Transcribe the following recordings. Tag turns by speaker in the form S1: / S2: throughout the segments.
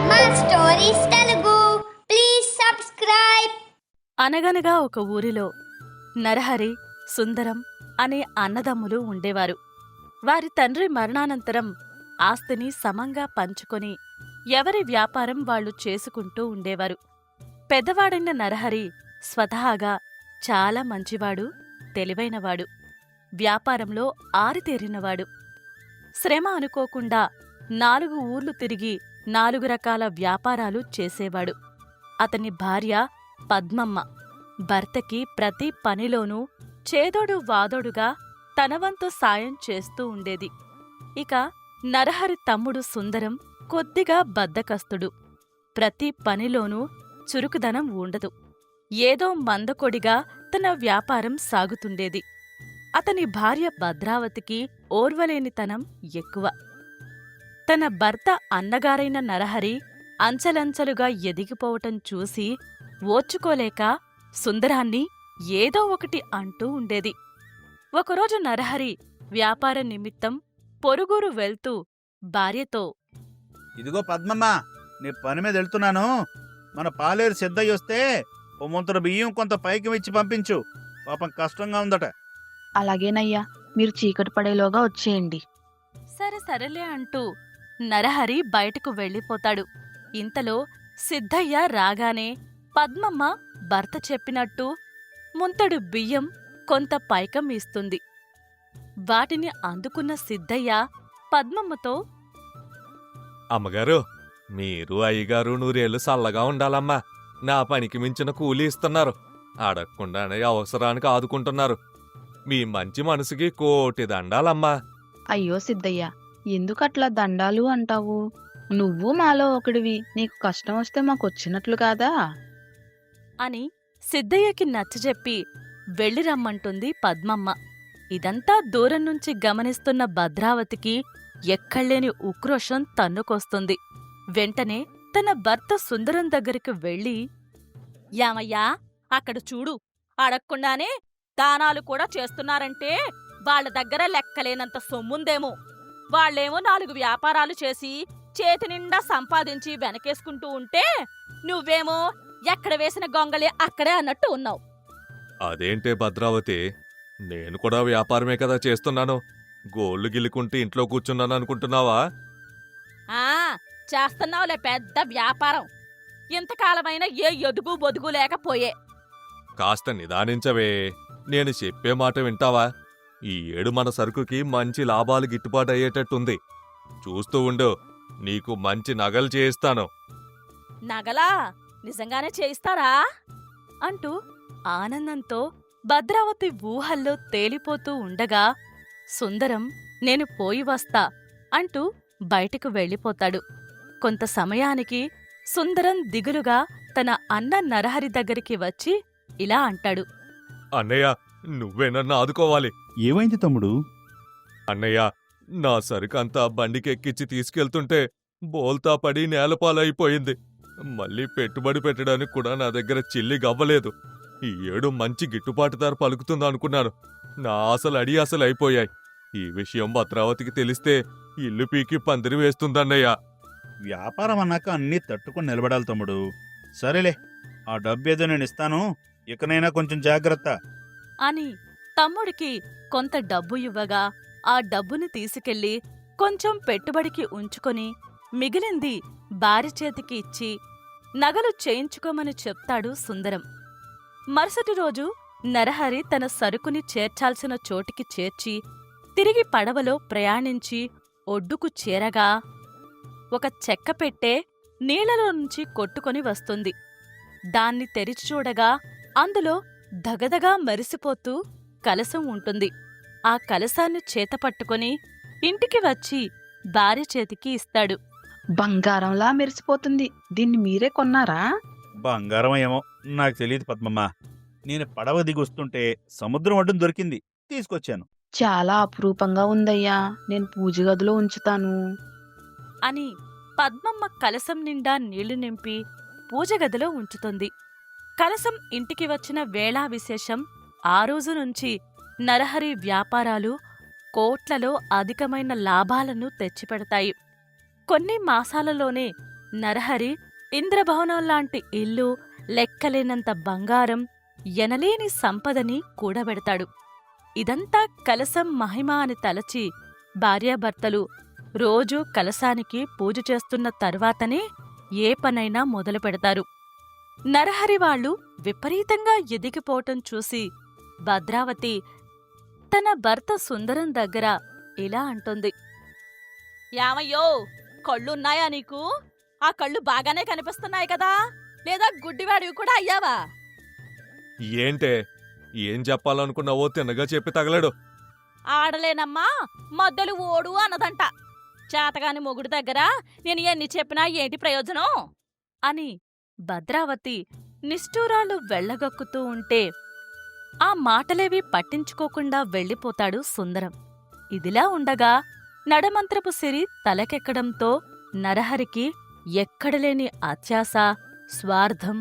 S1: మా stories Telugu please subscribe.
S2: అనగనగా ఒక ఊరిలో నరహరి, సుందరం అనే అన్నదమ్ములు ఉండేవారు. వారి తండ్రి మరణానంతరం ఆస్తిని సమంగా పంచుకొని ఎవరి వ్యాపారం వాళ్లు చేసుకుంటూ ఉండేవారు. పెద్దవాడైన నరహరి స్వతహాగా చాలా మంచివాడు, తెలివైనవాడు, వ్యాపారంలో ఆరితేరినవాడు. శ్రమ అనుకోకుండా 4 ఊర్లు తిరిగి 4 రకాల వ్యాపారాలు చేసేవాడు. అతని భార్య పద్మమ్మ భర్తకి ప్రతి పనిలోనూ చేదోడు వాదోడుగా తనవంతు సాయం చేస్తూ ఉండేది. ఇక నరహరి తమ్ముడు సుందరం కొద్దిగా బద్ధకస్తుడు. ప్రతి పనిలోనూ చురుకుదనం ఉండదు. ఏదో మందకొడిగా తన వ్యాపారం సాగుతుండేది. అతని భార్య భద్రావతికి ఓర్వలేనితనం ఎక్కువ. తన భర్త అన్నగారైన నరహరి అంచెలంచెలుగా ఎదిగిపోవటం చూసి ఓర్చుకోలేక సుందరాన్ని ఏదో ఒకటి అంటూ ఉండేది. ఒకరోజు నరహరి వ్యాపార నిమిత్తం పొరుగురు వెళ్తూ భార్యతో,
S3: ఇదిగో పద్మమ్మ, నీ పని మీద వెళ్తున్నాను. మన పాలేరు సిద్ధయ్య వస్తే ఓ ముంతర బియ్యం కొంత పైకి ఇచ్చి పంపించు. పాపం కష్టంగా ఉందట.
S4: అలాగేనయ్యా, మీరు చీకటి పడేలోగా వచ్చేయండి.
S2: సరే సరేలే అంటూ నరహరి బయటకు వెళ్ళిపోతాడు. ఇంతలో సిద్ధయ్య రాగానే పద్మమ్మ భర్త చెప్పినట్టు ముంతడు బియ్యం కొంత పైకం ఇస్తుంది. వాటిని అందుకున్న సిద్ధయ్య పద్మమ్మతో,
S5: అమ్మగారు, మీరు అయ్యగారు 100 ఏళ్ళు చల్లగా ఉండాలమ్మా. నా పనికి మించిన కూలి ఇస్తున్నారు. అడగకుండానే అవసరానికి ఆదుకుంటున్నారు. మీ మంచి మనసుకి కోటి దండాలమ్మా.
S4: అయ్యో సిద్ధయ్య, ఎందుకట్లా దండాలు అంటావు? నువ్వు మాలో ఒకడివి. నీకు కష్టం వస్తే మాకొచ్చినట్లు కాదా?
S2: అని సిద్ధయ్యకి నచ్చజెప్పి వెళ్ళిరమ్మంటుంది పద్మమ్మ. ఇదంతా దూరం నుంచి గమనిస్తున్న భద్రావతికి ఎక్కడ్లేని ఉక్రోషం తన్నుకొస్తుంది. వెంటనే తన భర్త సుందరం దగ్గరికి వెళ్ళి, యామయ్యా, అక్కడ చూడు, అడగకుండానే దానాలు కూడా చేస్తున్నారంటే వాళ్ల దగ్గర లెక్కలేనంత సొమ్ముందేమో. వాళ్లేమో 4 వ్యాపారాలు చేసి చేతినిండా సంపాదించి వెనకేసుకుంటూ ఉంటే నువ్వేమో ఎక్కడ వేసిన గొంగళి అక్కడే అన్నట్టు ఉన్నావు.
S5: అదేంటే భద్రావతి, నేను కూడా వ్యాపారమే కదా చేస్తున్నాను. గోళ్లు గిల్లుకుంటే ఇంట్లో కూర్చున్నాను అనుకుంటున్నావా?
S2: ఆ చేస్తున్నావులే పెద్ద వ్యాపారం. ఇంతకాలమైన ఏ ఎదుగు బొదుగు లేకపోయే.
S5: కాస్త నిదానించవే. నేను చెప్పే మాట వింటావా? ఈ ఏడు మన సరుకుకి మంచి లాభాలు గిట్టుబాటు అయ్యేటట్టుంది. చూస్తూ ఉండు, నీకు మంచి నగలు చేయిస్తాను.
S2: నగలా? నిజంగానే చేయిస్తారా? అంటూ ఆనందంతో భద్రావతి ఊహల్లో తేలిపోతూ ఉండగా సుందరం నేను పోయి వస్తా అంటూ బయటకు వెళ్ళిపోతాడు. కొంత సమయానికి సుందరం దిగులుగా తన అన్న నరహరి దగ్గరికి వచ్చి ఇలా అంటాడు.
S5: అన్నయ్య, నువ్వే నన్ను ఆదుకోవాలి.
S3: ఏమైంది తమ్ముడు?
S5: అన్నయ్య, నా సరుకంతా బండికెక్కిచ్చి తీసుకెళ్తుంటే బోల్తా పడి నేలపాలైపోయింది. మళ్ళీ పెట్టుబడి పెట్టడానికి కూడా నా దగ్గర చిల్లి గవ్వలేదు. ఈ ఏడు మంచి గిట్టుబాటు ధర పలుకుతుందనుకున్నాను. నా ఆశలు అడియాసలైపోయాయి. ఈ విషయం భద్రావతికి తెలిస్తే ఇల్లు పీకి పందిరి వేస్తుందన్నయ్య.
S3: వ్యాపారం అన్నాక అన్నీ తట్టుకుని నిలబడాలి తమ్ముడు. సరేలే, ఆ డబ్బేదో నేను ఇస్తాను. ఇకనైనా కొంచెం జాగ్రత్త
S2: అని తమ్ముడికి కొంత డబ్బు ఇవ్వగా ఆ డబ్బుని తీసుకెళ్లి కొంచెం పెట్టుబడికి ఉంచుకొని మిగిలింది భార్య చేతికి ఇచ్చి నగలు చేయించుకోమని చెప్తాడు సుందరం. మరుసటి రోజు నరహరి తన సరుకుని చేర్చాల్సిన చోటికి చేర్చి తిరిగి పడవలో ప్రయాణించి ఒడ్డుకు చేరగా ఒక చెక్కపెట్టె నీళ్లలో నుంచి కొట్టుకొని వస్తుంది. దాన్ని తెరిచి చూడగా అందులో దగదగా మెరిసిపోతూ కలశం ఉంటుంది. ఆ కలశాన్ని చేతపట్టుకొని ఇంటికి వచ్చి భార్య చేతికి ఇస్తాడు.
S4: బంగారంలా మెరిసిపోతుంది. దీన్ని మీరే కొన్నారా?
S3: బంగారం ఏమో నాకు తెలియదు పద్మమ్మ. నేను పడవ దిగొస్తుంటే సముద్రం అడ్డం దొరికింది, తీసుకొచ్చాను.
S4: చాలా అపురూపంగా ఉందయ్యా. నేను పూజ గదిలో ఉంచుతాను
S2: అని పద్మమ్మ కలశం నిండా నీళ్లు నింపి పూజగదిలో ఉంచుతుంది. కలశం ఇంటికి వచ్చిన వేళా విశేషం ఆ రోజు నుంచి నరహరి వ్యాపారాలు కోట్లలో అధికమైన లాభాలను తెచ్చిపెడతాయి. కొన్ని మాసాలలోనే నరహరి ఇంద్రభవనం లాంటి ఇల్లు, లెక్కలేనంత బంగారం, ఎనలేని సంపదని కూడబెడతాడు. ఇదంతా కలశం మహిమ అని తలచి భార్యాభర్తలు రోజూ కలశానికి పూజ చేస్తున్న తర్వాతనే ఏ పనైనా మొదలు పెడతారు. నరహరి వాళ్ళు విపరీతంగా ఎదిగిపోవటం చూసి భద్రావతి తన భర్త సుందరం దగ్గర ఇలా అంటుంది. యామయ్యో, కళ్ళున్నాయా నీకు? ఆ కళ్ళు బాగానే కనిపిస్తున్నాయి కదా, లేదా గుడ్డివాడివి కూడా అయ్యావా?
S5: ఏంటే ఏం చెప్పాలనుకున్నావో తిన్నగా చెప్పి తగలడు.
S2: ఆడలేనమ్మా, మద్దలు ఓడు అన్నదంట. చేతగాని మొగుడు దగ్గర నేను ఎన్ని చెప్పినా ఏంటి ప్రయోజనం అని భద్రావతి నిష్ఠూరాలు వెళ్ళగక్కుతూ ఉంటే ఆ మాటలేవి పట్టించుకోకుండా వెళ్ళిపోతాడు సుందరం. ఇదిలా ఉండగా నడమంత్రపు సిరి తలకెక్కడంతో నరహరికి ఎక్కడలేని అత్యాశ, స్వార్థం,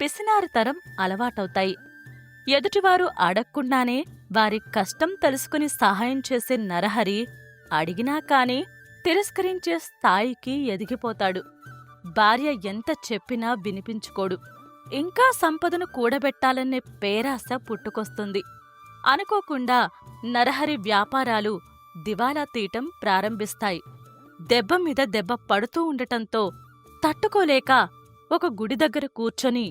S2: పిసినారితరం అలవాటవుతాయి. ఎదుటివారు అడక్కుండానే వారి కష్టం తెలుసుకుని సహాయం చేసే నరహరి అడిగినా కాని తిరస్కరించే స్థాయికి ఎదిగిపోతాడు. భార్య ఎంత చెప్పినా వినిపించుకోడు. ఇంకా సంపదను కూడబెట్టాలనే పేరాశ పుట్టుకొస్తుంది. అనుకోకుండా నరహరి వ్యాపారాలు దివాలా తీయటం ప్రారంభిస్తాయి. దెబ్బ మీద దెబ్బ పడుతూ ఉండటంతో తట్టుకోలేక ఒక గుడి దగ్గర కూర్చొని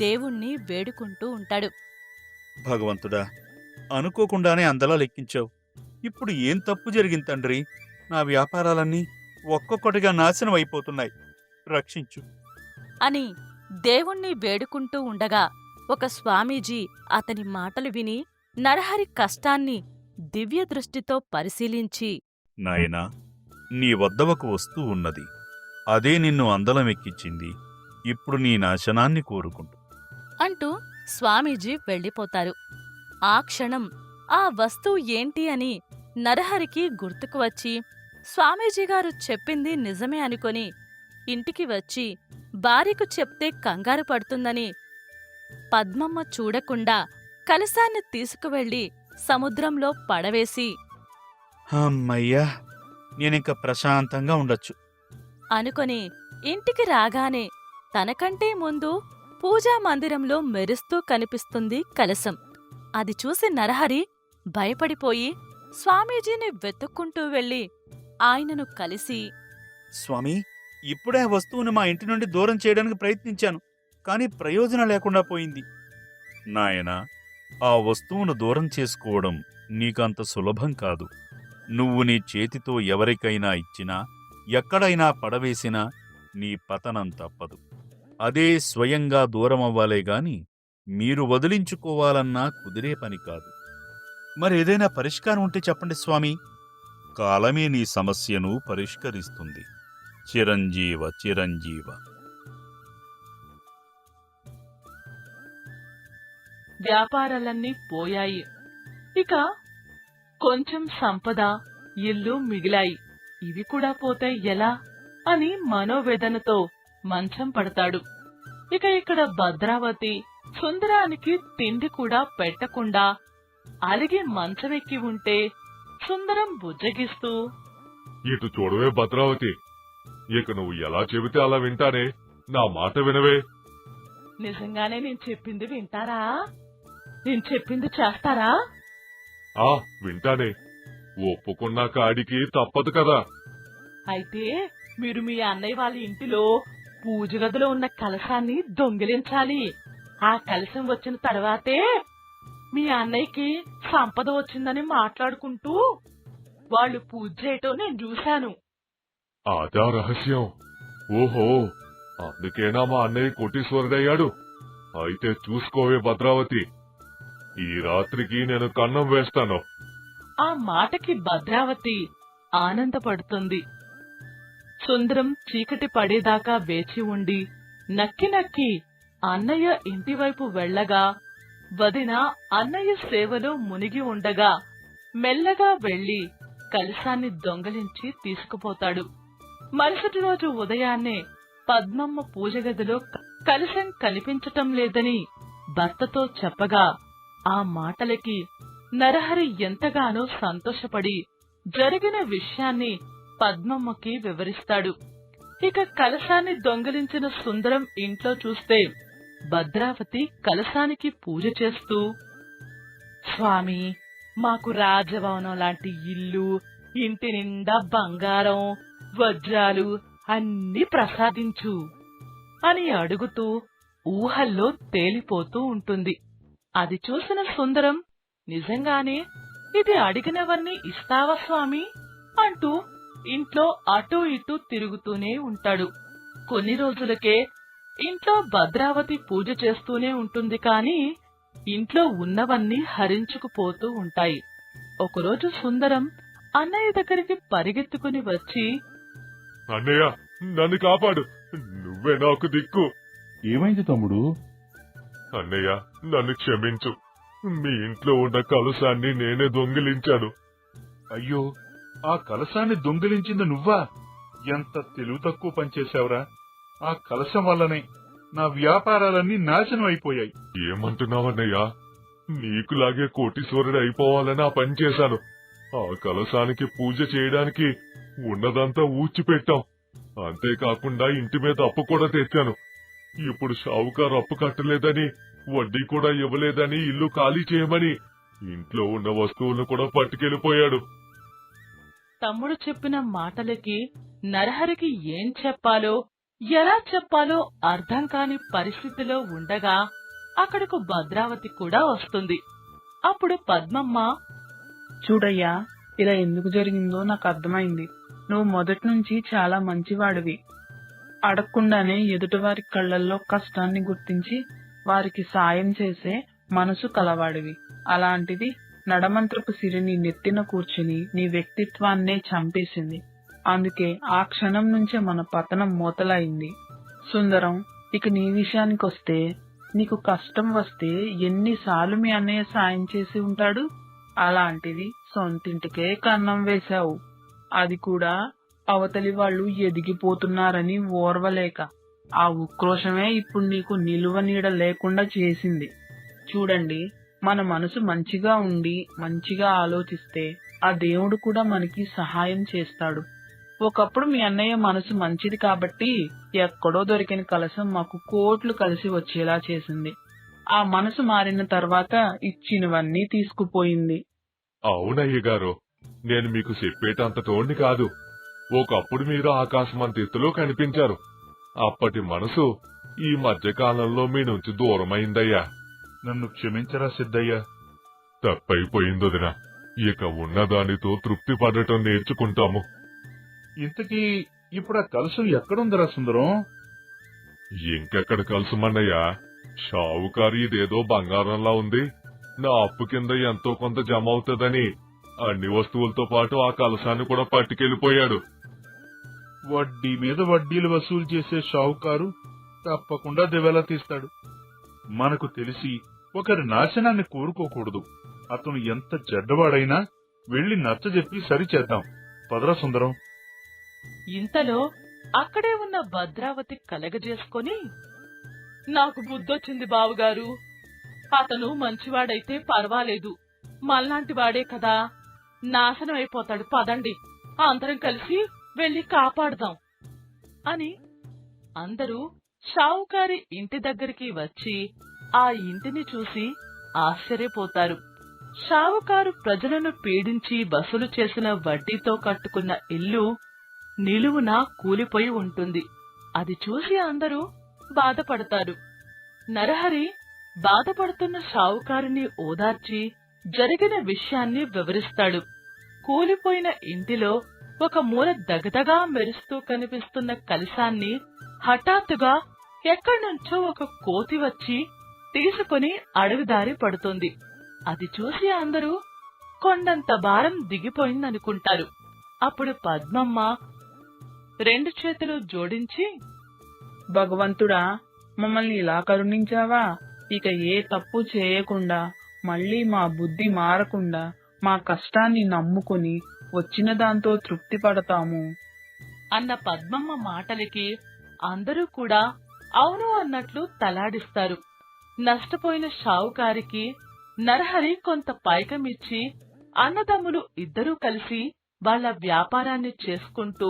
S2: దేవుణ్ణి వేడుకుంటూ ఉంటాడు.
S3: భగవంతుడా, అనుకోకుండానే అందలా లెక్కించావు. ఇప్పుడు ఏం తప్పు జరిగింది తండ్రి? నా వ్యాపారాలన్నీ ఒక్కొక్కటిగా నాశనం అయిపోతున్నాయి. రక్షించు
S2: అని దేవుణ్ణి వేడుకుంటూ ఉండగా ఒక స్వామీజీ అతని మాటలు విని నరహరి కష్టాన్ని దివ్యదృష్టితో పరిశీలించి,
S3: నాయనా, నీ వద్ద ఒక వస్తువు ఉన్నది. అదే నిన్ను అందలమెక్కించింది. ఇప్పుడు నీ నాశనాన్ని కోరుకుంటు
S2: అంటూ స్వామీజీ వెళ్ళిపోతారు. ఆ క్షణం ఆ వస్తువు ఏంటి అని నరహరికి గుర్తుకు వచ్చి స్వామీజీగారు చెప్పింది నిజమే అనుకొని ఇంటికి వచ్చి భార్యకు చెప్తే కంగారు పడుతుందని పద్మమ్మ చూడకుండా కలశాన్ని తీసుకువెళ్ళి సముద్రంలో పడవేసి,
S3: అమ్మయ్యా, నేనింక ప్రశాంతంగా ఉండొచ్చు
S2: అనుకొని ఇంటికి రాగానే తనకంటే ముందు పూజా మందిరంలో మెరుస్తూ కనిపిస్తుంది కలశం. అది చూసి నరహరి భయపడిపోయి స్వామీజీని వెతుక్కుంటూ వెళ్ళి ఆయనను కలిసి,
S3: స్వామి, ఇప్పుడే ఆ వస్తువును మా ఇంటి నుండి దూరం చేయడానికి ప్రయత్నించాను, కాని ప్రయోజనం లేకుండా పోయింది. నాయనా, ఆ వస్తువును దూరం చేసుకోవడం నీకంత సులభం కాదు. నువ్వు నీ చేతితో ఎవరికైనా ఇచ్చినా, ఎక్కడైనా పడవేసినా నీ పతనం తప్పదు. అదే స్వయంగా దూరమవ్వాలేగాని మీరు వదిలించుకోవాలన్నా కుదిరే పని కాదు. మరేదైనా పరిష్కారం ఉంటే చెప్పండి స్వామి. కాలమే నీ సమస్యను పరిష్కరిస్తుంది. చిరంజీవ చిరంజీవ.
S6: వ్యాపారాలన్నీ పోయాయి. ఇక కొంచెం సంపద, ఇల్లు మిగిలాయి. ఇవి కూడా పోతే ఎలా అని మనోవేదనతో మంచం పడతాడు. ఇక ఇక్కడ భద్రావతి సుందరానికి తిండి కూడా పెట్టకుండా అలిగి మంచమెక్కి ఉంటే సుందరం బుజ్జగిస్తూ,
S5: ఇటు చూడవే భద్రావతి, ఇక నువ్వు ఎలా చెబితే అలా వింటానే. నా మాట వినవే.
S6: నిజంగానే నేను చెప్పింది వింటారా? నేను చెప్పింది చేస్తారా?
S5: వింటానే. ఒప్పుకున్న కాడికి తప్పదు కదా.
S6: అయితే మీరు మీ అన్నయ్య వాళ్ళ ఇంటిలో పూజ గదిలో ఉన్న కలశాన్ని దొంగిలించాలి. ఆ కలశం వచ్చిన తర్వాతే మీ అన్నయ్యకి సంపద వచ్చిందని మాట్లాడుకుంటూ వాళ్ళు పూజ చేయటం నేను చూశాను.
S5: అదా రహస్యం? ఓహో, అందుకేనా మా అన్నయ్య కోటీశ్వరుడయ్యాడు? అయితే చూసుకోవే భద్రావతి, ఈ రాత్రికి నేను కన్నం వేస్తాను.
S6: ఆ మాటకి భద్రావతి ఆనందపడుతుంది. సుందరం చీకటి పడేదాకా వేచి ఉండి నక్కి నక్కి అన్నయ్య ఇంటివైపు వెళ్లగా, వదిన అన్నయ్య సేవలో మునిగి ఉండగా మెల్లగా వెళ్లి కలశాన్ని దొంగలించి తీసుకుపోతాడు. మరుసటి రోజు ఉదయాన్నే పద్మమ్మ పూజగదిలో కలశం కనిపించటం లేదని భర్తతో చెప్పగా, ఆ మాటలకి నరహరి ఎంతగానో సంతోషపడి జరిగిన విషయాన్ని పద్మమ్మకి వివరిస్తాడు. ఇక కలశాన్ని దొంగిలించిన సుందరం ఇంట్లో చూస్తే భద్రావతి కలశానికి పూజ చేస్తూ, స్వామి, మాకు రాజభవనం లాంటి ఇల్లు, ఇంటి నిండా బంగారం, వజ్రాలు అన్నీ ప్రసాదించు అని అడుగుతూ ఊహల్లో తేలిపోతూ ఉంటుంది. అది చూసిన సుందరం, నిజంగానే ఇది అడిగినవన్నీ ఇస్తావా స్వామి అంటూ ఇంట్లో అటూ ఇటూ తిరుగుతూనే ఉంటాడు. కొన్ని రోజులకే ఇంట్లో భద్రావతి పూజ చేస్తూనే ఉంటుంది, కాని ఇంట్లో ఉన్నవన్నీ హరించుకుపోతూ ఉంటాయి. ఒకరోజు సుందరం అన్నయ్య దగ్గరికి పరిగెత్తుకుని వచ్చి,
S5: అన్నయ్య, నన్ను కాపాడు, నువ్వే నాకు దిక్కు.
S3: ఏమైంది తమ్ముడు?
S5: అన్నయ్య, నన్ను క్షమించు. మీ ఇంట్లో ఉన్న కలశాన్ని నేనే దొంగిలించాను.
S3: అయ్యో, ఆ కలశాన్ని దొంగిలించింది నువ్వా? ఎంత తెలివి తక్కువ పనిచేశావురా! ఆ కలశం వల్లనే నా వ్యాపారాలన్నీ నాశనం అయిపోయాయి.
S5: ఏమంటున్నావన్నయ్య? నీకులాగే కోటీశ్వరుడు అయిపోవాలని ఆ పని చేశాను. ఆ కలశానికి పూజ చేయడానికి ఉన్నదంతా ఊడ్చిపెట్టాం. అంతేకాకుండా ఇంటి మీద అప్పు కూడా తెచ్చాను. ఇప్పుడు షావుకారు అప్పు కట్టలేదని, వడ్డీ కూడా ఇవ్వలేదని ఇల్లు ఖాళీ చేయమని ఇంట్లో ఉన్న వస్తువులను కూడా పట్టుకెళ్లిపోయాడు.
S6: తమ్ముడు చెప్పిన మాటలకి నరహరికి ఏం చెప్పాలో, ఎలా చెప్పాలో అర్థం కాని పరిస్థితిలో ఉండగా అక్కడకు భద్రావతి కూడా వస్తుంది. అప్పుడు పద్మమ్మ,
S4: చూడయ్యా, ఇలా ఎందుకు జరిగిందో నాకు అర్థమైంది. నువ్వు మొదటి నుంచి చాలా మంచివాడివి. అడగకుండానే ఎదుటివారి కళ్ళల్లో కష్టాన్ని గుర్తించి వారికి సాయం చేసే మనసు కలవాడివి. అలాంటిది నడమంత్రపు సిరిని నెత్తిన కూర్చుని నీ వ్యక్తిత్వాన్నే చంపేసింది. అందుకే ఆ క్షణం నుంచే మన పతనం మొదలైంది. సుందరం, ఇక నీ విషయానికొస్తే, నీకు కష్టం వస్తే ఎన్నిసార్లు మీ అన్నయ్య సాయం చేసి ఉంటాడు? అలాంటిది సొంతింటికే కన్నం వేశావు. అది కూడా అవతలి వాళ్ళు ఎదిగిపోతున్నారని ఓర్వలేక. ఆ ఉక్రోషమే ఇప్పుడు నీకు నిలువ నీడ లేకుండా చేసింది. చూడండి, మన మనసు మంచిగా ఉండి మంచిగా ఆలోచిస్తే ఆ దేవుడు కూడా మనకి సహాయం చేస్తాడు. ఒకప్పుడు మీ అన్నయ్య మనసు మంచిది కాబట్టి ఎక్కడో దొరికిన కలశం మాకు కోట్లు కలిసి వచ్చేలా చేసింది. ఆ మనసు మారిన తర్వాత ఇచ్చినవన్నీ తీసుకుపోయింది.
S5: అవునయ్య గారు, నేను మీకు చెప్పేటంత తోణ్ణి కాదు. ఒకప్పుడు మీరు ఆకాశమంత ఎత్తులో కనిపించారు. అప్పటి మనసు ఈ మధ్యకాలంలో మీ నుంచి దూరమైందయ్యా.
S3: నన్ను క్షమించరా సిద్ధయ్య.
S5: తప్పైపోయిందొదినా. ఇక ఉన్నదానితో తృప్తి పడటం నేర్చుకుంటాము.
S3: ఇంతకీ ఇప్పుడు ఆ కలశం ఎక్కడుందిరా సుందరం?
S5: ఇంకెక్కడ కలుసుమన్నయ్యా? షావుకారు ఇదేదో బంగారంలా ఉంది, నా అప్పు కింద ఎంతో కొంత జమ అవుతుందని అన్ని వస్తువులతో పాటు ఆ కలశాన్ని కూడా పట్టుకెళ్లిపోయాడు.
S3: వడ్డీ మీద వడ్డీలు వసూలు చేసే షావుకారు తప్పకుండా దివేలా తీస్తాడు. మనకు తెలిసి ఒకరి నాశనాన్ని కోరుకోకూడదు. అతను ఎంత చెడ్డవాడైనా వెళ్లి నచ్చజెప్పి సరిచేద్దాం. పదరా సుందరం.
S6: ఇంతలో అక్కడే ఉన్న భద్రావతి కలగజేసుకొని, నాకు బుద్ధొచ్చింది బావుగారు. అతను మంచివాడైతే పర్వాలేదు, మల్లాంటి వాడే కదా, నాశనం అయిపోతాడు. పదండి, అందరం కలిసి వెళ్లి కాపాడదాం అని అందరూ షావుకారి ఇంటి దగ్గరికి వచ్చి ఆ ఇంటిని చూసి ఆశ్చర్యపోతారు. షావుకారు ప్రజలను పీడించి వసూలు చేసిన వడ్డీతో కట్టుకున్న ఇల్లు నిలువునా కూలిపోయి ఉంటుంది. అది చూసి అందరూ బాధపడతారు. నరహరి బాధపడుతున్న షావుకారుని ఓదార్చి జరిగిన విషయాన్ని వివరిస్తాడు. కూలిపోయిన ఇంటిలో ఒక మూల దగదగా మెరుస్తూ కనిపిస్తున్న కలశాన్ని హఠాత్తుగా ఎక్కడ్నుంచో ఒక కోతి వచ్చి తీసుకుని అడవి దారి పడుతుంది. అది చూసి అందరూ కొండంత భారం దిగిపోయిందనుకుంటారు. అప్పుడు పద్మమ్మ రెండు చేతులు జోడించి,
S4: భగవంతుడా, మమ్మల్ని ఇలా కరుణించావా? ఇక ఏ తప్పు చేయకుండా, మళ్ళీ మా బుద్ధి మారకుండా మా కష్టాన్ని నమ్ముకుని వచ్చిన దాంతో తృప్తి పడతాము
S6: అన్న పద్మమ్మ మాటలకి అందరూ కూడా అవును అన్నట్లు తలాడిస్తారు. నష్టపోయిన షావుకారికి నరహరి కొంత పైకమిచ్చి అన్నదమ్ములు ఇద్దరూ కలిసి వాళ్ళ వ్యాపారాన్ని చేసుకుంటూ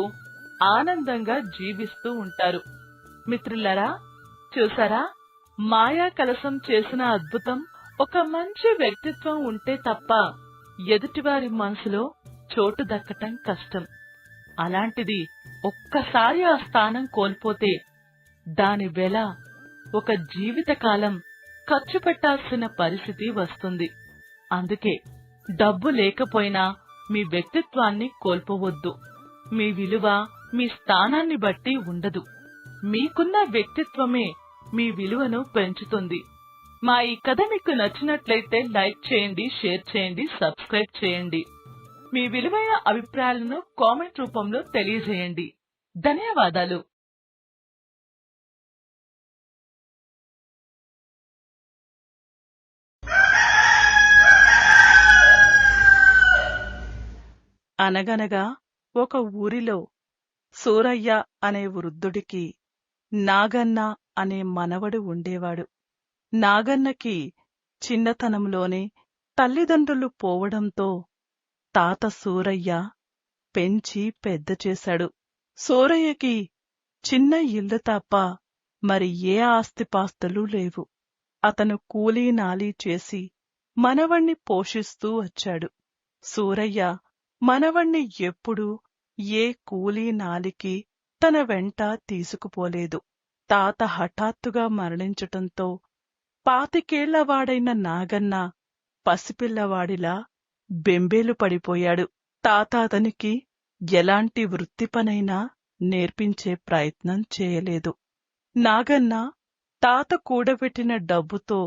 S6: ఆనందంగా జీవిస్తూ ఉంటారు. మిత్రులారా, చూసారా, మాయా కలశం చేసిన అద్భుతం. ఒక మంచి వ్యక్తిత్వం ఉంటే తప్ప ఎదుటివారి మనసులో చోటు దక్కటం కష్టం. అలాంటిది ఒక్కసారి ఆ స్థానం కోల్పోతే దాని వెల ఒక జీవితకాలం ఖర్చు పెట్టాల్సిన పరిస్థితి వస్తుంది. అందుకే డబ్బు లేకపోయినా మీ వ్యక్తిత్వాన్ని కోల్పోవద్దు. మీ విలువ మీ స్థానాన్ని బట్టి ఉండదు. మీకున్న వ్యక్తిత్వమే మీ విలువను పెంచుతుంది. మా ఈ కథ మీకు నచ్చినట్లయితే లైక్ చేయండి, షేర్ చేయండి, సబ్స్క్రైబ్ చేయండి. మీ విలువైన అభిప్రాయాలను కామెంట్ రూపంలో తెలియజేయండి. ధన్యవాదాలు. అనగనగా ఒక ఊరిలో సూరయ్య అనే వృద్ధుడికి నాగన్న అనే మనవడు ఉండేవాడు. నాగన్నకి చిన్నతనంలోనే తల్లిదండ్రులు పోవడంతో తాత సూరయ్య పెంచి పెద్ద చేశాడు. సూరయ్యకి చిన్న ఇల్లు తప్ప మరి ఏ ఆస్తిపాస్తులు లేవు. అతను కూలీ నాలీ చేసి మనవణ్ణి పోషిస్తూ వచ్చాడు. సూరయ్య మనవణ్ణి ఎప్పుడూ ఏ కూలీ నాలికి తన వెంట తీసుకుపోలేదు. తాత హఠాత్తుగా మరణించటంతో 25 ఏళ్లవాడైన నాగన్న పసిపిల్లవాడిలా బెంబేలు పడిపోయాడు. తాత అతనికి ఎలాంటి వృత్తి పనైనా నేర్పించే ప్రయత్నం చేయలేదు. నాగన్న తాత కూడబెట్టిన డబ్బుతో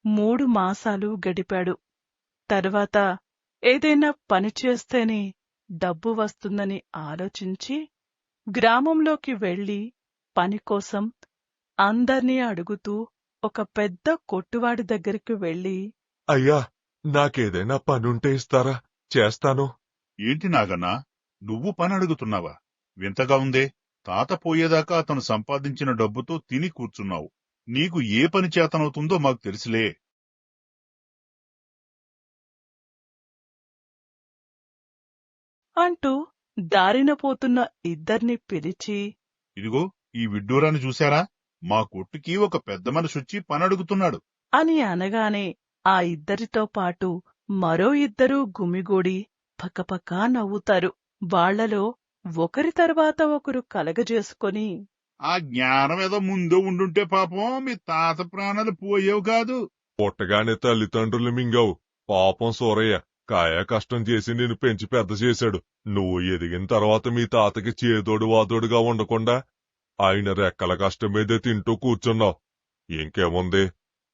S6: 3 మాసాలు గడిపాడు. తర్వాత ఏదైనా పని చేస్తేనే డబ్బు వస్తుందని ఆలోచించి గ్రామంలోకి వెళ్లి పనికోసం అందర్నీ అడుగుతూ ఒక పెద్ద కొట్టువాడి దగ్గరికి వెళ్లి,
S5: అయ్యా, నాకేదైనా పనుంటే ఇస్తారా? చేస్తాను.
S3: ఏంటి నాగన్నా, నువ్వు పని అడుగుతున్నావా? వింతగా ఉందే. తాత పోయేదాకా అతను సంపాదించిన డబ్బుతో తిని కూర్చున్నావు. నీకు ఏ పని చేతనవుతుందో మాకు తెలుసులే.
S4: అంటూ దారిన పోతున్న ఇద్దర్ని పిలిచి,
S3: ఇదిగో ఈ విడ్డూరాన్ని చూశారా? మా కొట్టుకి ఒక పెద్ద మనిషొచ్చి పనడుగుతున్నాడు
S4: అని అనగానే ఆ ఇద్దరితో పాటు మరో ఇద్దరూ గుమిగూడి పకపకా నవ్వుతారు. వాళ్లలో ఒకరి తర్వాత ఒకరు కలగజేసుకొని,
S3: ఆ జ్ఞానం ఏదో ముందో ఉండుంటే పాపం మీ తాత ప్రాణాలు పోయేవు కాదు.
S5: పుట్టగానే తల్లిదండ్రులు మింగావు. పాపం సూరయ్య కాయా కష్టం చేసి నిన్ను పెంచి పెద్ద చేశాడు. నువ్వు ఎదిగిన తర్వాత మీ తాతకి చేదోడు వాదోడుగా ఉండకుండా ఆయన రెక్కల కష్టం మీదే తింటూ కూర్చున్నావు. ఇంకేముంది,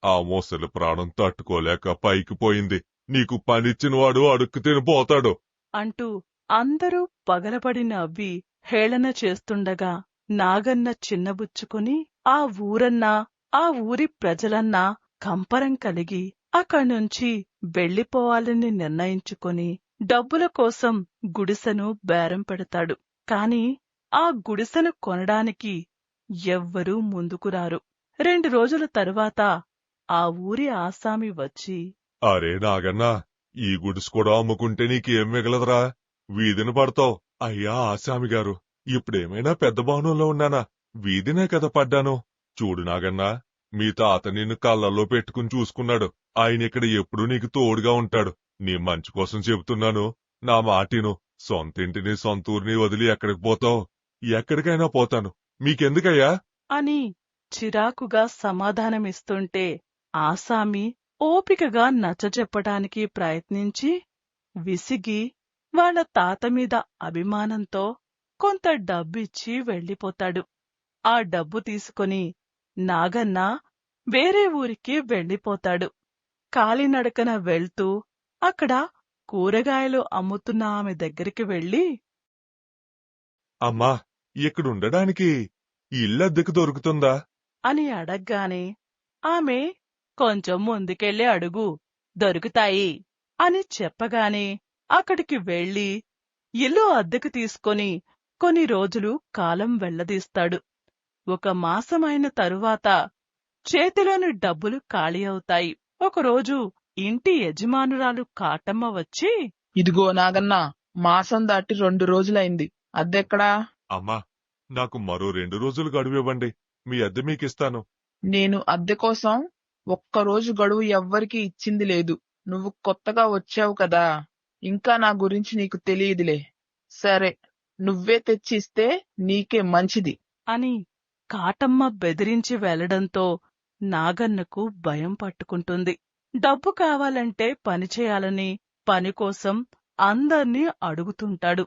S5: ఆ ముసలి ప్రాణం తట్టుకోలేక పైకి పోయింది. నీకు పనిచ్చినవాడు అడుక్కు తినిపోతాడు
S4: అంటూ అందరూ పగలబడి నవ్వి హేళన చేస్తుండగా నాగన్న చిన్నబుచ్చుకుని ఆ ఊరన్నా ఆ ఊరి ప్రజలన్నా కంపరం కలిగి అక్కడ్నుంచి వెళ్లిపోవాలని నిర్ణయించుకొని డబ్బుల కోసం గుడిసెను బేరం పెడతాడు. కాని ఆ గుడిసెను కొనడానికి ఎవ్వరూ ముందుకురారు. 2 రోజుల తరువాత ఆ ఊరి ఆసామి వచ్చి,
S5: అరే నాగన్నా, ఈ గుడిసు కూడా అమ్ముకుంటే నీకేం మిగలదురా, వీధిని పడతావు. అయ్యా ఆసామిగారు, ఇప్పుడేమైనా పెద్ద భవనంలో ఉన్నానా? వీధినే కదా పడ్డాను. చూడు నాగన్నా, మీ తాత నిన్ను కళ్ళల్లో పెట్టుకుని చూసుకున్నాడు. ఆయన ఇక్కడ ఎప్పుడూ నీకు తోడుగా ఉంటాడు. నీ మంచి కోసం చెబుతున్నాను, నా మాటిను. సొంతింటిని సొంతూరిని వదిలి ఎక్కడికి పోతావు? ఎక్కడికైనా పోతాను, మీకెందుకయ్యా
S4: అని చిరాకుగా సమాధానమిస్తుంటే ఆసామి ఓపికగా నచ్చజెప్పటానికి ప్రయత్నించి విసిగి వాళ్ళ తాత మీద అభిమానంతో కొంత డబ్బిచ్చి వెళ్లిపోతాడు. ఆ డబ్బు తీసుకుని నాగన్న వేరే ఊరికి వెళ్లిపోతాడు. కాలినడకన వెళ్తూ అక్కడ కూరగాయలు అమ్ముతున్న ఆమె దగ్గరికి వెళ్లి,
S5: అమ్మా, ఇక్కడుండడానికి ఇల్లద్దెకు దొరుకుతుందా
S4: అని అడగ్గానే ఆమె కొంచెం ముందుకెళ్ళి అడుగు, దొరుకుతాయి అని చెప్పగానే అక్కడికి వెళ్లి ఇల్లు అద్దెకు తీసుకొని కొన్ని రోజులు కాలం వెళ్లదీస్తాడు. 1 మాసమైన తరువాత చేతిలోని డబ్బులు ఖాళీ అవుతాయి. ఒకరోజు ఇంటి యజమానురాలు కాటమ్మ వచ్చి,
S7: ఇదిగో నాగన్నా,
S4: మాసం దాటి 2 రోజులైంది. అద్దెక్కడా?
S5: అమ్మా, నాకు మరో 2 రోజులు గడువివ్వండి. మీ అద్దె మీకిస్తాను.
S4: నేను అద్దె కోసం ఒక్కరోజు గడువు ఎవ్వరికీ ఇచ్చింది లేదు. నువ్వు కొత్తగా వచ్చావు కదా, ఇంకా నా గురించి నీకు తెలియదులే. సరే, నువ్వే తెచ్చి ఇస్తే నీకే మంచిది
S6: అని కాటమ్మ బెదిరించి వెళ్లడంతో నాగన్నకు భయం పట్టుకుంటుంది. డబ్బు కావాలంటే పని చేయాలని పనికోసం అందర్నీ అడుగుతుంటాడు.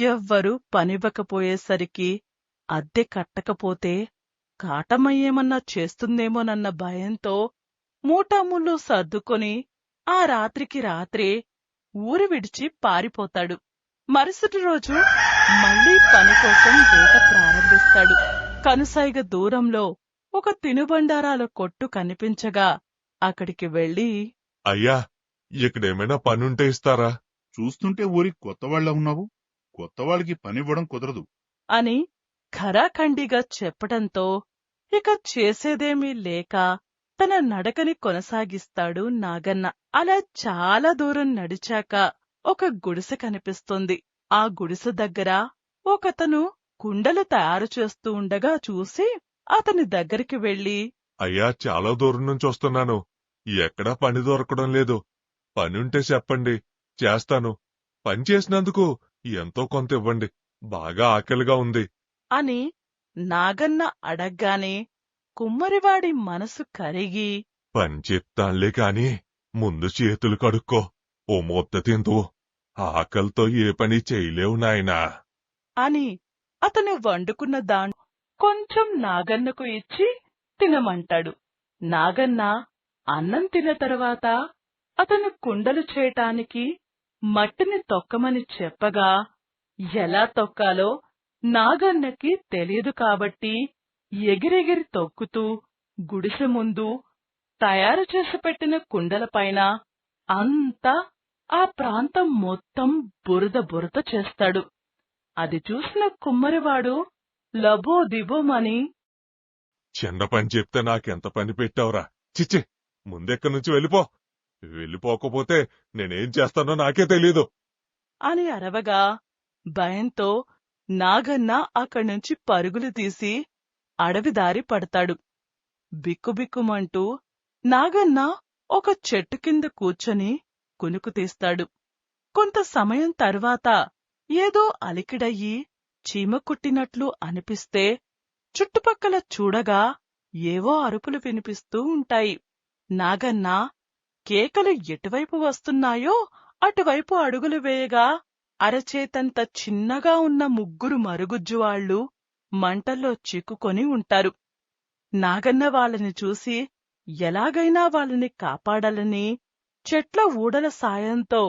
S6: ఎవ్వరూ పనివ్వకపోయేసరికి అద్దె కట్టకపోతే కాటమ్మ ఏమన్నా చేస్తుందేమోనన్న భయంతో మూటాముళ్ళు సర్దుకొని ఆ రాత్రికి రాత్రే ఊరు విడిచి పారిపోతాడు. మరుసటి రోజు మళ్లీ పనికోసం వేట ప్రారంభిస్తాడు. కనుసైగ దూరంలో ఒక తినుబండారాల కొట్టు కనిపించగా అక్కడికి వెళ్లి,
S5: అయ్యా, ఇక్కడేమైనా పనుంటే ఇస్తారా?
S3: చూస్తుంటే ఊరికి కొత్తవాళ్లా ఉన్నావు. కొత్తవాళ్ళకి పనివ్వడం కుదరదు.
S6: అని ఖరాఖండిగా చెప్పడంతో ఇక చేసేదేమీ లేక తన నడకని కొనసాగిస్తాడు నాగన్న. అలా చాలా దూరం నడిచాక ఒక గుడిసె కనిపిస్తుంది. ఆ గుడిసె దగ్గర ఒకతను కుండలు తయారు చేస్తూ ఉండగా చూసి అతని దగ్గరికి వెళ్లి,
S5: అయ్యా, చాలా దూరం నుంచి వస్తున్నాను. ఎక్కడా పని దొరకడం లేదు. పనుంటే చెప్పండి, చేస్తాను. పని చేసినందుకు ఎంతో కొంత ఇవ్వండి. బాగా ఆకలిగా ఉంది.
S6: అని నాగన్న అడగ్గానే కుమ్మరివాడి మనసు కరిగి,
S5: పని చెప్తాన్లే కాని ముందు చేతులు కడుక్కో. ఓ ముద్ద తిందువు. ఆకలితో ఏ పని చేయలేవు నాయనా.
S6: అని అతను వండుకున్న దాన్ని కొంచెం నాగన్నకు ఇచ్చి తినమంటాడు. నాగన్న అన్నం తిన్న తర్వాత అతను కుండలు చేయటానికి మట్టిని తొక్కమని చెప్పగా ఎలా తొక్కాలో నాగన్నకి తెలియదు కాబట్టి ఎగిరెగిరి తొక్కుతూ గుడిసె ముందు తయారు చేసి పెట్టిన కుండలపైన అంతా ఆ ప్రాంతం మొత్తం బురద బురద చేస్తాడు. అది చూసిన కుమ్మరివాడు లబోదిబోమని,
S5: చిన్న పని చెప్తే నాకెంత పని పెట్టావురా? చిచ్చి, ముందెక్కడి నుంచి వెళ్ళిపో. వెళ్ళిపోకపోతే నేనేం చేస్తానో నాకే తెలీదు.
S6: అని అరవగా భయంతో నాగన్న అక్కడ్నుంచి పరుగులు తీసి అడవిదారి పడతాడు. బిక్కుబిక్కుమంటూ నాగన్న ఒక చెట్టు కింద కూర్చొని కునుకు తీస్తాడు. కొంత సమయం తర్వాత ఏదో అలికిడయ్యి చీమ కుట్టినట్లు అనిపిస్తే చుట్టుపక్కల చూడగా ఏవో అరుపులు వినిపిస్తూ ఉంటాయి. నాగన్న కేకలు ఎటువైపు వస్తున్నాయో అటువైపు అడుగులు వేయగా అరచేతంత చిన్నగా ఉన్న 3 మరుగుజ్జువాళ్లు మంటల్లో చిక్కుకొని ఉంటారు. నాగన్న వాళ్ళని చూసి ఎలాగైనా వాళ్ళని కాపాడాలని చెట్ల ఊడల సాయంతో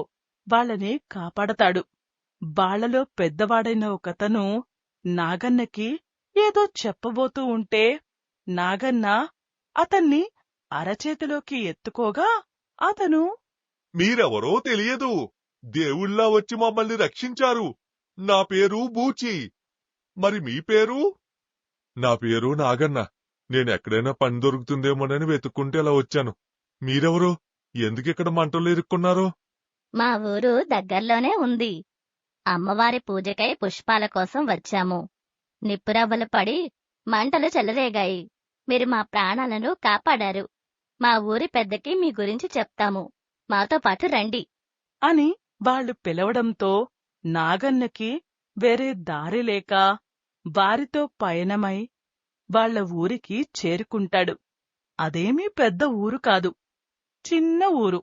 S6: వాళ్ళని కాపాడతాడు. బాళ్లలో పెద్దవాడైన ఒకతను నాగన్నకి ఏదో చెప్పబోతూ ఉంటే నాగన్న అతన్ని అరచేతిలోకి ఎత్తుకోగా అతను,
S5: మీరెవరో తెలియదు. దేవుళ్ళా వచ్చి మమ్మల్ని రక్షించారు. నా పేరు బూచి. మరి మీ పేరు? నా పేరు నాగన్న. నేనెక్కడైనా పని దొరుకుతుందేమోనని వెతుక్కుంటే అలా వచ్చాను. మీరెవరు? ఎందుకిక్కడ మంటలు ఇరుక్కున్నారు?
S7: మా ఊరు దగ్గర్లోనే ఉంది. అమ్మవారి పూజకై పుష్పాల కోసం వచ్చాము. నిప్పురవ్వలు పడి మంటలు చెలరేగాయి. మీరు మా ప్రాణాలను కాపాడారు. మా ఊరి పెద్దకి మీ గురించి చెప్తాము. మాతో పాటు రండి
S6: అని వాళ్ళు పిలవడంతో నాగన్నకి వేరే దారి లేక వారితో పయనమై వాళ్ళ ఊరికి చేరుకుంటాడు. అదేమీ పెద్ద ఊరు కాదు. చిన్న ఊరు.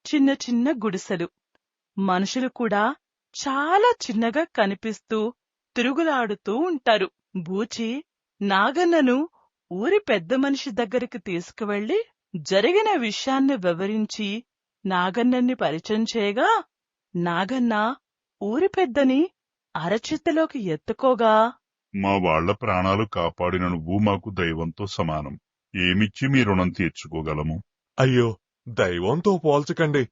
S6: చిన్న చిన్న గుడిసెలు. మనుషులు కూడా చాలా చిన్నగా కనిపిస్తూ తిరుగులాడుతూ ఉంటారు. బూచి నాగన్నను ఊరి పెద్ద మనిషి దగ్గరికి తీసుకువెళ్లి జరిగిన విషయాన్ని వివరించి నాగన్నని పరిచయం చేయగా నాగన్న ఊరి పెద్దని అరచేతిలోకి ఎత్తుకోగా,
S3: మా వాళ్ల ప్రాణాలు కాపాడిన నువ్వు మాకు దైవంతో సమానం. ఏమిచ్చి మీ రుణం తీర్చుకోగలము?
S5: అయ్యో, దైవంతో పోల్చకండి.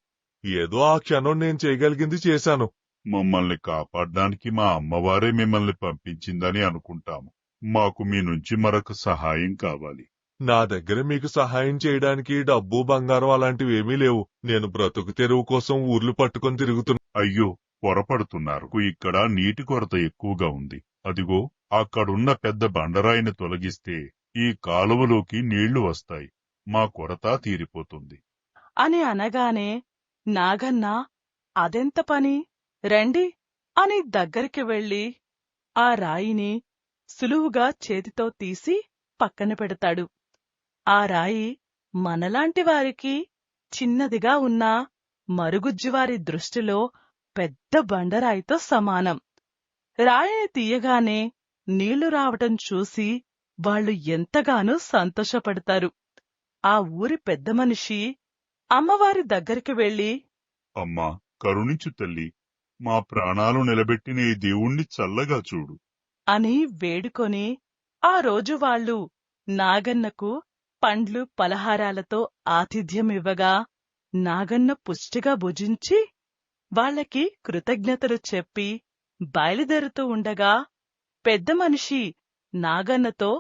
S5: ఏదో ఆ క్షణం నేను చేయగలిగింది చేశాను.
S3: మమ్మల్ని కాపాడడానికి మా అమ్మవారే మిమ్మల్ని పంపించిందని అనుకుంటాము. మాకు మీ నుంచి మరొక సహాయం కావాలి.
S5: నా దగ్గర మీకు సహాయం చేయడానికి డబ్బు బంగారం అలాంటివేమీ లేవు. నేను బ్రతుకు తెరువు కోసం ఊర్లు పట్టుకొని తిరుగుతున్నా.
S3: అయ్యో,
S8: పొరపడుతున్నారు. ఇక్కడ నీటి కొరత ఎక్కువగా ఉంది. అదిగో అక్కడున్న పెద్ద బండరాయిని తొలగిస్తే ఈ కాలువలోకి నీళ్లు వస్తాయి. మా కొరత తీరిపోతుంది.
S6: అని అనగానే నాగన్న అదెంత పని, రండి అని దగ్గరికి వెళ్ళి ఆ రాయిని సులువుగా చేతితో తీసి పక్కన పెడతాడు. ఆ రాయి మనలాంటి వారికి చిన్నదిగా ఉన్నా మరుగుజ్జువారి దృష్టిలో పెద్ద బండరాయితో సమానం. రాయిని తీయగానే నీళ్లు రావటం చూసి వాళ్ళు ఎంతగానో సంతోషపడతారు. ఆ ఊరి పెద్ద మనిషి అమ్మవారి దగ్గరికి వెళ్లి,
S8: అమ్మా, కరుణించు తల్లి, మా ప్రాణాలు నిలబెట్టిన ఈ దేవుణ్ణి చల్లగా చూడు
S6: అని వేడుకొని ఆ రోజు వాళ్ళు నాగన్నకు పండ్లు పలహారాలతో ఆతిథ్యమివ్వగా నాగన్న పుష్టిగా భుజించి వాళ్ళకి కృతజ్ఞతలు చెప్పి బయలుదేరుతూ ఉండగా పెద్ద మనిషి నాగన్నతో,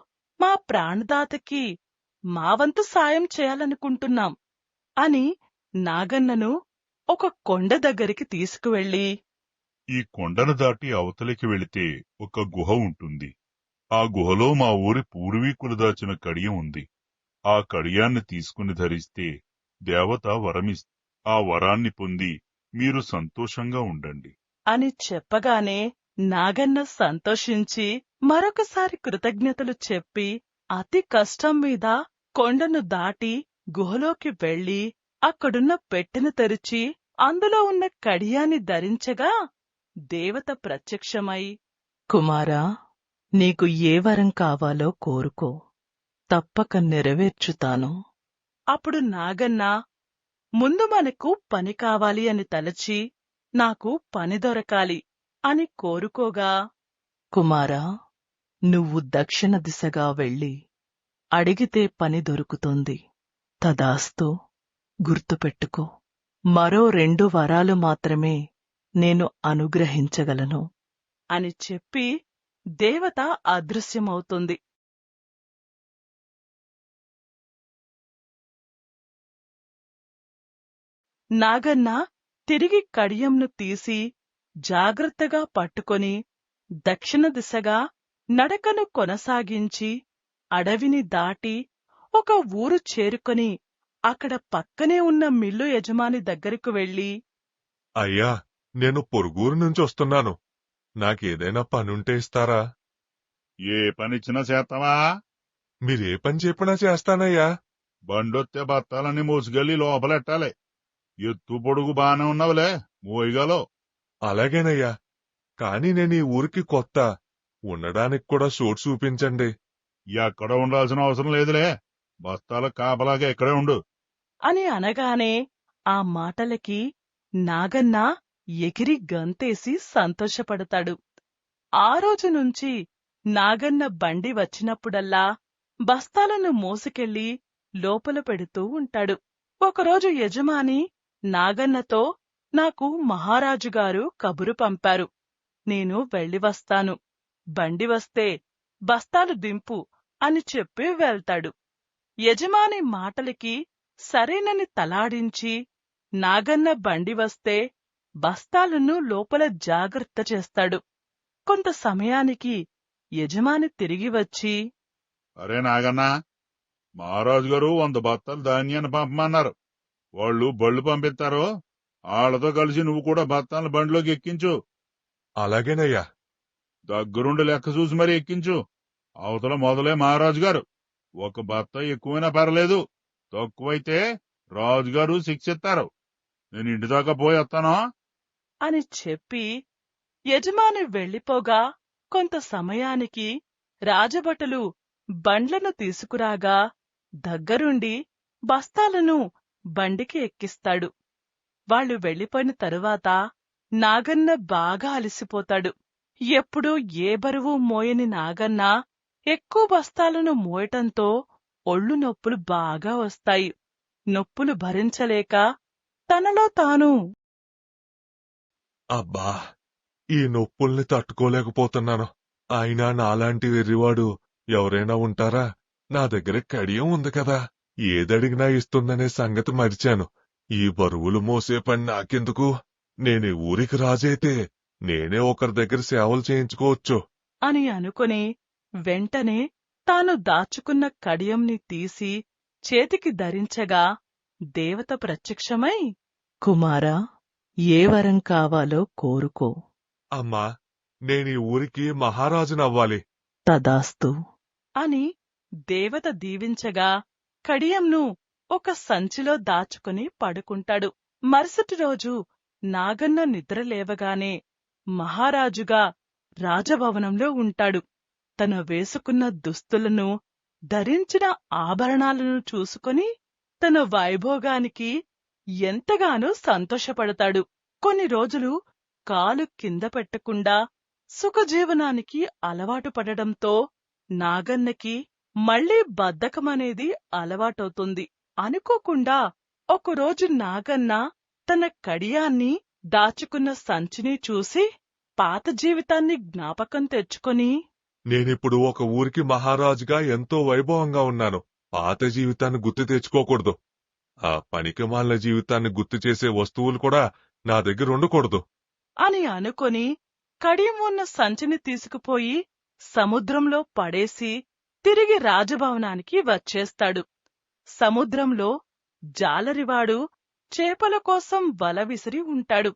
S6: మా ప్రాణదాతకి మా వంతు సాయం చేయాలనుకుంటున్నాం అని నాగన్నను ఒక కొండ దగ్గరికి తీసుకువెళ్ళి,
S8: ఈ కొండను దాటి అవతలికి వెళితే ఒక గుహ ఉంటుంది. ఆ గుహలో మా ఊరి పూర్వీకులు దాచిన కడియం ఉంది. ఆ కడియాన్ని తీసుకుని ధరిస్తే దేవత వరమిస్తుంది. ఆ వరాన్ని పొంది మీరు సంతోషంగా ఉండండి
S6: అని చెప్పగానే నాగన్న సంతోషించి మరొకసారి కృతజ్ఞతలు చెప్పి అతి కష్టం మీద కొండను దాటి గుహలోకి వెళ్లి అక్కడున్న పెట్టెను తెరిచి అందులో ఉన్న కడియాన్ని ధరించగా దేవత ప్రత్యక్షమై, కుమారా, నీకు ఏ వరం కావాలో కోరుకో, తప్పక నెరవేర్చుతాను. అప్పుడు నాగన్న, ముందు మనకు పని కావాలి అని తలచి నాకు పని దొరకాలి అని కోరుకోగా, కుమారా, నువ్వు దక్షిణ దిశగా వెళ్ళి అడిగితే పని దొరుకుతుంది. తదాస్తు, గుర్తుపెట్టుకో, మరో 2 వరాలు మాత్రమే నేను అనుగ్రహించగలను అని చెప్పి దేవత అదృశ్యమవుతుంది. నాగన్న తిరిగి కడియంను తీసి జాగ్రత్తగా పట్టుకొని దక్షిణ దిశగా నడకను కొనసాగించి అడవిని దాటి ఒక ఊరు చేరుకొని అక్కడ పక్కనే ఉన్న మిల్లు యజమాని దగ్గరకు వెళ్లి,
S5: అయ్యా, నేను పొరుగురు నుంచి వస్తున్నాను. నాకేదైనా పనుంటే ఇస్తారా?
S8: ఏ పనిచ్చినా చేస్తావా?
S5: మీరే పని చెప్పినా చేస్తానయ్యా.
S8: బండొత్తే బత్తాలన్నీ మోసుకెళ్లి లోపలెట్టాలి. ఎత్తు పొడుగు బానే ఉన్నవులే, మోయగలో.
S5: అలాగేనయ్యా, కాని నేను ఈ ఊరికి కొత్త. ఉండడానికి కూడా చోటు చూపించండి.
S8: ఎక్కడ ఉండాల్సిన అవసరం లేదులే, బస్తాల కాపలాగా ఇక్కడే ఉండు
S6: అని అనగానే ఆ మాటలకి నాగన్న ఎగిరి గంతేసి సంతోషపడతాడు. ఆ రోజు నుంచి నాగన్న బండి వచ్చినప్పుడల్లా బస్తాలను మోసుకెళ్లి లోపల పెడుతూ ఉంటాడు. ఒకరోజు యజమాని నాగన్నతో, నాకు మహారాజుగారు కబురు పంపారు, నేను వెళ్ళి వస్తాను, బండి వస్తే బస్తాలు దింపు అని చెప్పి వెళ్తాడు. యజమాని మాటలకి సరేనని తలాడించి నాగన్న బండి వస్తే బస్తాలను లోపల జాగ్రత్త చేస్తాడు. కొంత సమయానికి యజమాని తిరిగి వచ్చి,
S8: అరే నాగన్నా, మహారాజు గారు 100 బత్తాలు ధాన్యాన్ని పంపమన్నారు. వాళ్ళు బళ్ళు పంపిస్తారు, వాళ్లతో కలిసి నువ్వు కూడా బత్తాలను బండిలోకి ఎక్కించు.
S5: అలాగేనయ్యా.
S8: దగ్గరుండి లెక్క చూసి మరీ ఎక్కించు. అవతల మొదలే మహారాజు గారు. ఒక బత్త ఎక్కువైనా పర్లేదు, తక్కువైతే రాజుగారు శిక్ష ఇస్తారు. నేను ఇంటి దాకా పోయి వస్తాను
S6: అని చెప్పి యజమాని వెళ్ళిపోగా కొంత సమయానికి రాజభటులు బండ్లను తీసుకురాగా దగ్గరుండి బస్తాలను బండికి ఎక్కిస్తాడు. వాళ్ళు వెళ్ళిపోయిన తరువాత నాగన్న బాగా అలసిపోతాడు. ఎప్పుడూ ఏ బరువు మోయని నాగన్న ఎక్కువ బస్తాలను మోయటంతో ఒళ్ళు నొప్పులు బాగా వస్తాయి. నొప్పులు భరించలేక తనలో తాను,
S5: అబ్బా, ఈ నొప్పుల్ని తట్టుకోలేకపోతున్నాను. అయినా నాలాంటి వెర్రివాడు ఎవరైనా ఉంటారా? నా దగ్గర కడియం ఉంది కదా, ఏదడిగినా ఇస్తుందనే సంగతి మరిచాను. ఈ బరువులు మోసే పని నాకెందుకు? నేనీ ఊరికి రాజైతే నేనే ఒకరి దగ్గర సేవలు చేయించుకోవచ్చు.
S6: అని అనుకుని వెంటనే తాను దాచుకున్న కడియంని తీసి చేతికి ధరించగా దేవత ప్రత్యక్షమై, కుమారా, ఏ వరం కావాలో కోరుకో.
S5: అమ్మా, నేనీ ఊరికి మహారాజునవ్వాలి.
S6: తదాస్తు అని దేవత దీవించగా కడియంను ఒక సంచిలో దాచుకుని పడుకుంటాడు. మరుసటి రోజు నాగన్న నిద్రలేవగానే మహారాజుగా రాజభవనంలో ఉంటాడు. తన వేసుకున్న దుస్తులను, ధరించిన ఆభరణాలను చూసుకొని తన వైభోగానికి ఎంతగానో సంతోషపడతాడు. కొన్ని రోజులు కాలు కింద పెట్టకుండా సుఖజీవనానికి అలవాటు పడడంతో నాగన్నకి మళ్లీ బద్ధకమనేది అలవాటవుతుంది. అనుకోకుండా ఒకరోజు నాగన్న తన కడియాన్ని దాచుకున్న సంచిని చూసి పాత జీవితాన్ని జ్ఞాపకం తెచ్చుకొని,
S5: నేనిప్పుడు ఒక ఊరికి మహారాజుగా ఎంతో వైభవంగా ఉన్నాను. పాత జీవితాన్ని గుర్తు తెచ్చుకోకూడదు. ఆ పనికిమాలిన జీవితాన్ని గుర్తు చేసే వస్తువులు కూడా నా దగ్గర ఉండకూడదు
S6: అని అనుకొని కడియం ఉన్న సంచిని తీసుకుపోయి సముద్రంలో పడేసి తిరిగి రాజభవనానికి వచ్చేస్తాడు. సముద్రంలో జాలరివాడు చేపల కోసం వల విసిరి ఉంటాడు.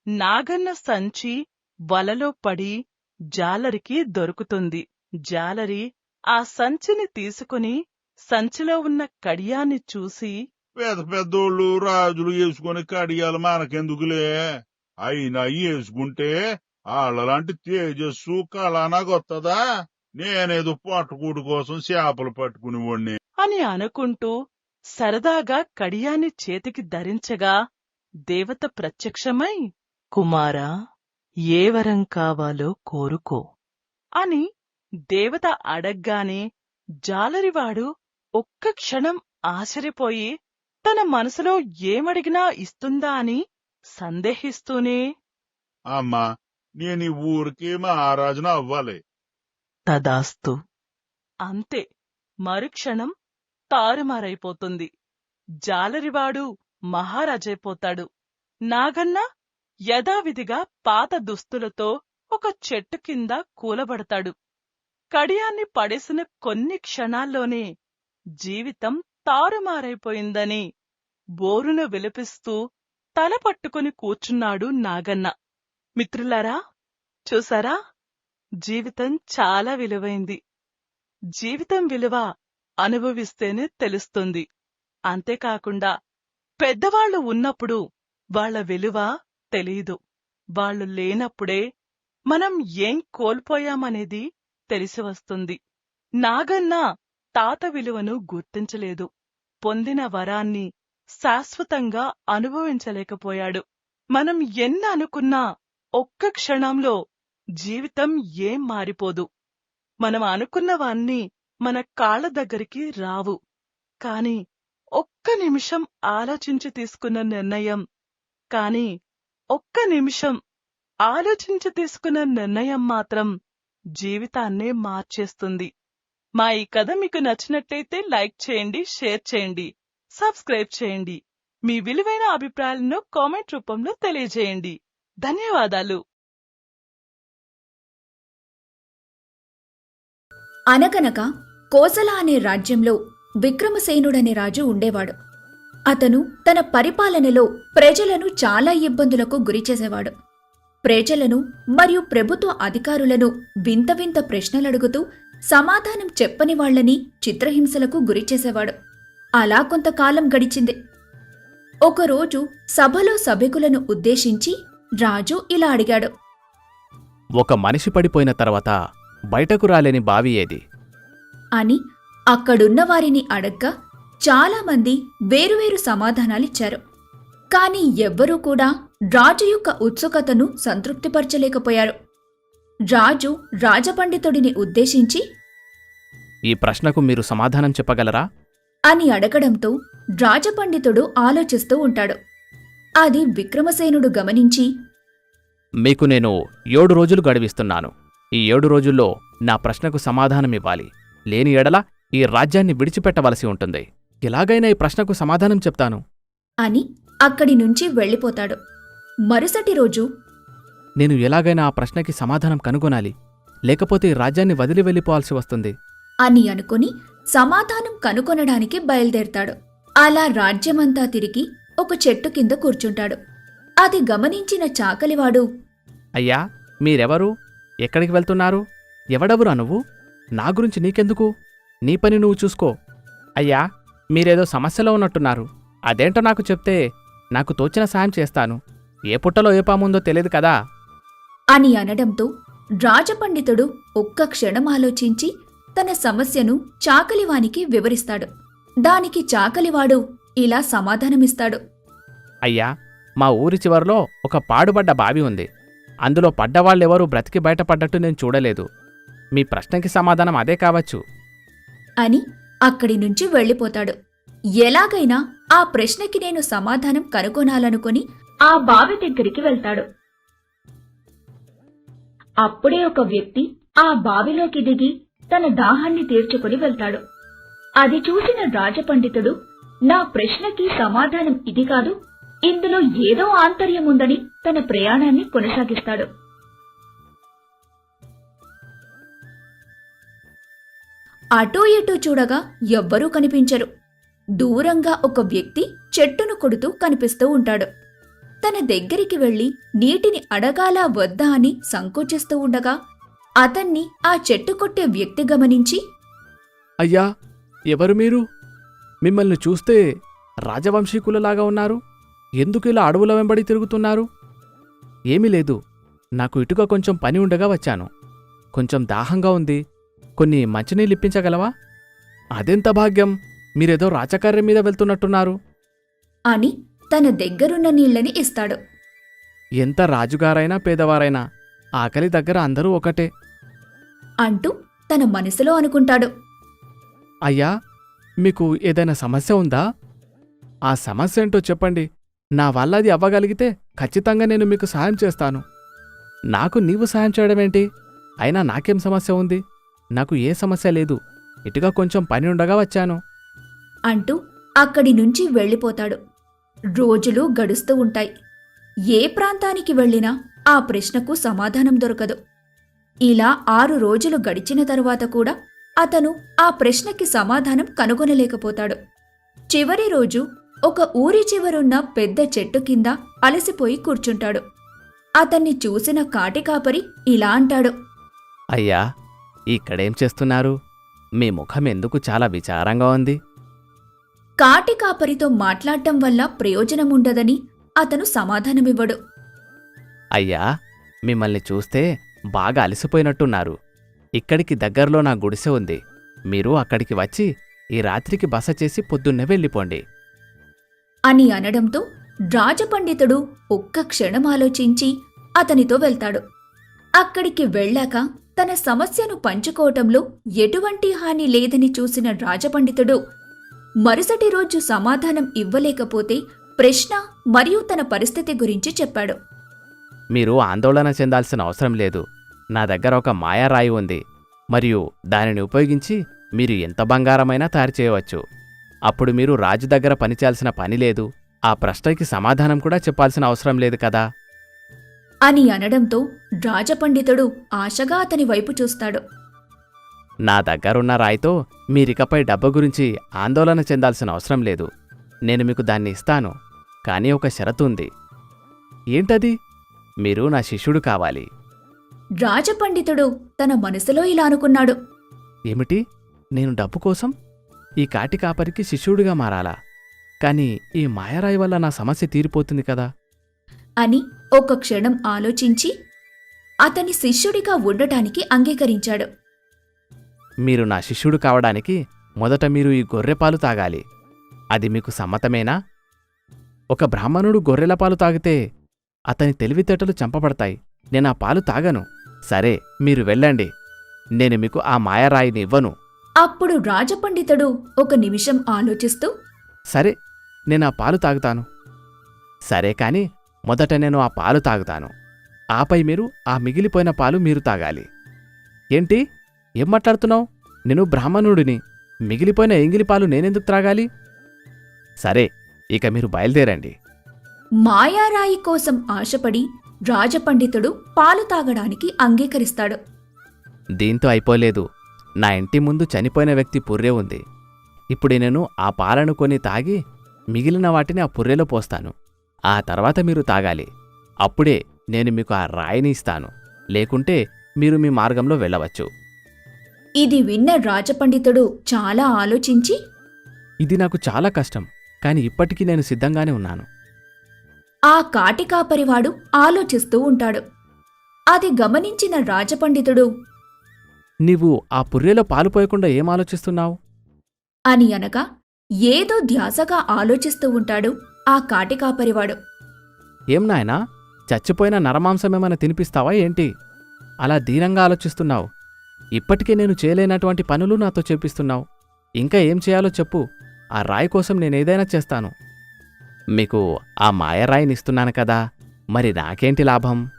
S6: నాగన్న సంచి వలలో పడి జాలరికి దొరుకుతుంది. జాలరి ఆ సంచిని తీసుకుని సంచిలో ఉన్న కడియాన్ని చూసి,
S8: పెద్ద పెద్దోళ్ళు రాజులు వేసుకునే కడియాలు మనకెందుకులే, అయినా వేసుకుంటే ఆళ్లలాంటి తేజస్సు కళ నాకొత్తదా? నేనేదో పట్టుకూడు కోసం చేపలు పట్టుకుని వాణ్ణి
S6: అని అనుకుంటూ సరదాగా కడియాన్ని చేతికి ధరించగా దేవత ప్రత్యక్షమై, కుమారా, ఏ వరం కావాలో కోరుకో అని దేవత అడగ్గానే జాలరివాడు ఒక్క క్షణం ఆశ్చర్యపోయి తన మనసులో ఏమడిగినా ఇస్తుందా అని సందేహిస్తూనే,
S8: అమ్మా, నేను ఈ ఊరికి మహారాజును అవ్వాలి.
S6: తదాస్తు అంతే. మరుక్షణం తారుమారైపోతుంది. జాలరివాడు మహారాజైపోతాడు. నాగన్న యథావిధిగా పాత దుస్తులతో ఒక చెట్టు కింద కూలబడతాడు. కడియాన్ని పడేసిన కొన్ని క్షణాల్లోనే జీవితం తారుమారైపోయిందని బోరున విలపిస్తూ తల పట్టుకుని కూర్చున్నాడు నాగన్న. మిత్రులారా, చూసారా? జీవితం చాలా విలువైంది. జీవితం విలువ అనుభవిస్తేనే తెలుస్తుంది. అంతేకాకుండా పెద్దవాళ్లు ఉన్నప్పుడు వాళ్ల విలువ తెలీదు. వాళ్లు లేనప్పుడే మనం ఏం కోల్పోయామనేది తెలిసివస్తుంది. నాగన్న తాత విలువను గుర్తించలేదు. పొందిన వరాన్ని శాశ్వతంగా అనుభవించలేకపోయాడు. మనం ఎన్ని అనుకున్నా ఒక్క క్షణంలో జీవితం ఏం మారిపోదు. మనం అనుకున్నవన్నీ మన కాళ్ల దగ్గరికి రావు. కాని ఒక్క నిమిషం ఆలోచించి తీసుకున్న నిర్ణయం మాత్రం జీవితాన్నే మార్చేస్తుంది. మా ఈ కథ మీకు నచ్చినట్లయితే లైక్ చేయండి, షేర్ చేయండి, సబ్స్క్రైబ్ చేయండి. మీ విలువైన అభిప్రాయాలను కామెంట్ రూపంలో తెలియజేయండి. ధన్యవాదాలు.
S9: అనగనగా కోసల అనే రాజ్యంలో విక్రమసేనుడనే రాజు ఉండేవాడు. అతను తన పరిపాలనలో ప్రజలను చాలా ఇబ్బందులకు గురిచేసేవాడు. ప్రజలను మరియు ప్రభుత్వ అధికారులను వింత వింత ప్రశ్నలడుగుతూ సమాధానం చెప్పని వాళ్లని చిత్రహింసలకు గురిచేసేవాడు. అలా కొంతకాలం గడిచింది. ఒకరోజు సభలో సభికులను ఉద్దేశించి రాజు ఇలా అడిగాడు.
S10: ఒక మనిషి పడిపోయిన తర్వాత బయటకు రాలేని బావి ఏది
S9: అని అక్కడున్న వారిని అడగ్గా చాలామంది వేరువేరు సమాధానాలిచ్చారు. కాని ఎవ్వరూ కూడా రాజు యొక్క ఉత్సుకతను సంతృప్తిపరచలేకపోయారు. రాజు రాజపండితుడిని ఉద్దేశించి,
S10: ఈ ప్రశ్నకు మీరు సమాధానం చెప్పగలరా
S9: అని అడగడంతో రాజపండితుడు ఆలోచిస్తూ ఉంటాడు. అది విక్రమసేనుడు గమనించి,
S10: మీకు నేను 7 రోజులు గడువిస్తున్నాను. ఈ 7 రోజుల్లో నా ప్రశ్నకు సమాధానమివ్వాలి. లేని ఎడల ఈ రాజ్యాన్ని విడిచిపెట్టవలసి ఉంటుంది. ఎలాగైనా ఈ ప్రశ్నకు సమాధానం చెప్తాను
S9: అని అక్కడి నుంచి వెళ్ళిపోతాడు. మరుసటి రోజు
S10: నేను ఎలాగైనా ఆ ప్రశ్నకి సమాధానం కనుగొనాలి, లేకపోతే ఈ రాజ్యాన్ని వదిలి వెళ్ళిపోవాల్సి వస్తుంది.
S9: అని అనుకుని సమాధానం కనుగొనడానికి బయలుదేరతాడు. అలా రాజ్యమంతా తిరిగి ఒక చెట్టు కింద కూర్చుంటాడు. అది గమనించిన చాకలివాడు,
S10: అయ్యా, మీరెవరు? ఎక్కడికి వెళ్తున్నారు? ఎవడెవరా నువ్వు? నా గురించి నీకెందుకు? నీ పని నువ్వు చూసుకో. అయ్యా, మీరేదో సమస్యలో ఉన్నట్టున్నారు. అదేంటో నాకు చెప్తే నాకు తోచిన సాయం చేస్తాను. ఏ పుట్టలో ఏ పాముందో తెలియదు కదా.
S9: అని అనడంతో రాజపండితుడు ఒక్క క్షణం ఆలోచించి తన సమస్యను చాకలివానికి వివరిస్తాడు. దానికి చాకలివాడు ఇలా సమాధానమిస్తాడు.
S10: అయ్యా, మా ఊరి చివరిలో ఒక పాడుబడ్డ బావి ఉంది. అందులో పడ్డవాళ్ళెవరూ బ్రతికి బయటపడ్డట్టు నేను చూడలేదు. మీ ప్రశ్నకి సమాధానం అదే కావచ్చు.
S9: అని అక్కడి నుంచి వెళ్ళిపోతాడు. ఎలాగైనా ఆ ప్రశ్నకి నేను సమాధానం కనుగొనాలనుకుని ఆ బావి దగ్గరికి వెళ్తాడు. అప్పుడే ఒక వ్యక్తి ఆ బావిలోకి దిగి తన దాహాన్ని తీర్చుకుని వెళ్తాడు. అది చూసిన రాజపండితుడు, నా ప్రశ్నకి సమాధానం ఇది కాదు, ఇందులో ఏదో ఆంతర్యముందని తన ప్రయాణాన్ని కొనసాగిస్తాడు. అటూ ఇటూ చూడగా ఎవ్వరూ కనిపించరు. దూరంగా ఒక వ్యక్తి చెట్టును కొడుతూ కనిపిస్తూ ఉంటాడు. తన దగ్గరికి వెళ్లి నీటిని అడగాలా వద్దా అని సంకోచిస్తూ ఉండగా అతన్ని ఆ చెట్టు కొట్టే వ్యక్తి గమనించి,
S10: అయ్యా, ఎవరు మీరు? మిమ్మల్ని చూస్తే రాజవంశీకులలాగా ఉన్నారు. ఎందుకు ఇలా అడవుల వెంబడి తిరుగుతున్నారు? ఏమీ లేదు, నాకు ఇటుక కొంచెం పని ఉండగా వచ్చాను. కొంచెం దాహంగా ఉంది. కొన్ని మంచినీళ్ళు ఇప్పించగలవా? అదెంత భాగ్యం, మీరేదో రాచకార్యం మీద వెళ్తున్నట్టున్నారు.
S9: అని తన దగ్గరున్న నీళ్ళని ఇస్తాడు.
S10: ఎంత రాజుగారైనా పేదవారైనా ఆకలి దగ్గర అందరూ ఒకటే
S9: అంటూ తన మనసులో అనుకుంటాడు.
S10: అయ్యా, మీకు ఏదైనా సమస్య ఉందా? ఆ సమస్య ఏంటో చెప్పండి. నా వల్ల అది అవ్వగలిగితే ఖచ్చితంగా నేను మీకు సాయం చేస్తాను. నాకు నీవు సాయం చేయడమేంటి? అయినా నాకేం సమస్య ఉంది? నాకు ఏ సమస్య లేదు. ఇటుగా కొంచెం పని ఉండగా వచ్చాను.
S9: అంటూ అక్కడి నుంచి వెళ్ళిపోతాడు. రోజులు గడుస్తూ ఉంటాయి. ఏ ప్రాంతానికి వెళ్ళినా ఆ ప్రశ్నకు సమాధానం దొరకదు. ఇలా 6 రోజులు గడిచిన తరువాత కూడా అతను ఆ ప్రశ్నకి సమాధానం కనుగొనలేకపోతాడు. చివరి రోజు ఒక ఊరి చివరున్న పెద్ద చెట్టు కింద అలసిపోయి కూర్చుంటాడు. అతన్ని చూసిన కాటికాపరి ఇలా అంటాడు.
S10: అయ్యా, ఇక్కడేం చేస్తున్నారు? మీ ముఖం ఎందుకు చాలా విచారంగా ఉంది?
S9: కాటికాపరితో మాట్లాడటం వల్ల ప్రయోజనముండదని అతను సమాధానమివ్వడు.
S10: అయ్యా, మిమ్మల్ని చూస్తే బాగా అలసిపోయినట్టున్నారు. ఇక్కడికి దగ్గరలో నా గుడిసె ఉంది. మీరు అక్కడికి వచ్చి ఈ రాత్రికి బస చేసి పొద్దున్నే వెళ్ళిపోండి.
S9: అని అనడంతో రాజపండితుడు ఒక్క క్షణం ఆలోచించి అతనితో వెళ్తాడు. అక్కడికి వెళ్ళాక తన సమస్యను పంచుకోవటంలో ఎటువంటి హాని లేదని చూసిన రాజపండితుడు మరుసటి రోజు సమాధానం ఇవ్వలేకపోతే ప్రశ్న మరియు తన పరిస్థితి గురించి చెప్పాడు.
S10: మీరు ఆందోళన చెందాల్సిన అవసరం లేదు. నా దగ్గర ఒక మాయారాయి ఉంది, మరియు దానిని ఉపయోగించి మీరు ఎంత బంగారమైనా తయారు చేయవచ్చు. అప్పుడు మీరు రాజు దగ్గర పనిచేయాల్సిన పని లేదు. ఆ ప్రశ్నకి సమాధానం కూడా చెప్పాల్సిన అవసరం లేదు కదా.
S9: అని అనడంతో రాజపండితుడు ఆశగా అతని వైపు చూస్తాడు.
S10: నా దగ్గరున్న రాయితో మీరికపై డబ్బు గురించి ఆందోళన చెందాల్సిన అవసరం లేదు. నేను మీకు దాన్ని ఇస్తాను. కానీ ఒక షరతు ఉంది. ఏంటది? మీరు నా శిష్యుడు కావాలి.
S9: రాజపండితుడు తన మనసులో ఇలా అనుకున్నాడు.
S10: ఏమిటి? నేను డబ్బు కోసం ఈ కాటి కాపరికి శిష్యుడిగా మారాలా? కాని ఈ మాయరాయి వల్ల నా సమస్య తీరిపోతుంది కదా.
S9: అని ఒక క్షణం ఆలోచించి అతని శిష్యుడిగా ఉండటానికి అంగీకరించాడు.
S10: మీరు నా శిష్యుడు కావడానికి మొదట మీరు ఈ గొర్రెపాలు తాగాలి. అది మీకు సమ్మతమేనా? ఒక బ్రాహ్మణుడు గొర్రెల పాలు తాగితే అతని తెలివితేటలు చంపబడతాయి. నేను ఆ పాలు తాగను. సరే, మీరు వెళ్ళండి. నేను మీకు ఆ మాయరాయిని ఇవ్వను.
S9: అప్పుడు రాజపండితుడు ఒక నిమిషం ఆలోచిస్తూ,
S10: సరే, నేను ఆ పాలు తాగుతాను. సరే, కాని మొదట నేను ఆ పాలు తాగుతాను. ఆపై మీరు ఆ మిగిలిపోయిన పాలు మీరు తాగాలి. ఏంటి? ఏం మాట్లాడుతున్నావు? నేను బ్రాహ్మణుడిని. మిగిలిపోయిన ఎంగిలి పాలు నేనెందుకు త్రాగాలి? సరే, ఇక మీరు బయలుదేరండి.
S9: మాయారాయి కోసం ఆశపడి రాజపండితుడు పాలు తాగడానికి అంగీకరిస్తాడు.
S10: దీంతో అయిపోలేదు. నా ఇంటి ముందు చనిపోయిన వ్యక్తి పుర్రె ఉంది. ఇప్పుడు నేను ఆ పాలను కొని తాగి మిగిలిన వాటిని ఆ పుర్రెలో పోస్తాను. ఆ తర్వాత మీరు తాగాలి. అప్పుడే నేను మీకు ఆ రాయిని ఇస్తాను. లేకుంటే మీరు మీ మార్గంలో వెళ్ళవచ్చు.
S9: ఇది విన్న రాజపండితుడు చాలా ఆలోచించి,
S10: ఇది నాకు చాలా కష్టం, కాని ఇప్పటికీ నేను సిద్ధంగానే ఉన్నాను.
S9: ఆ కాటికాపరివాడు ఆలోచిస్తూ ఉంటాడు. అది గమనించిన రాజపండితుడు
S10: నీవు ఆ పుర్రెలో పాలు పోయకుండా ఏం ఆలోచిస్తున్నావు?
S9: అని అనగా ఏదో ధ్యాసగా ఆలోచిస్తూ ఉంటాడు ఆ కాటికాపరివాడు.
S10: ఏం నాయనా, చచ్చిపోయిన నరమాంసమేమైనా తినిపిస్తావా ఏంటి? అలా దీనంగా ఆలోచిస్తున్నావు. ఇప్పటికే నేను చేయలేనటువంటి పనులు నాతో చేపిస్తున్నావు. ఇంకా ఏం చేయాలో చెప్పు. ఆ రాయి కోసం నేనేదైనా చేస్తాను. మీకు ఆ మాయరాయినిస్తున్నాను కదా, మరి నాకేంటి లాభం?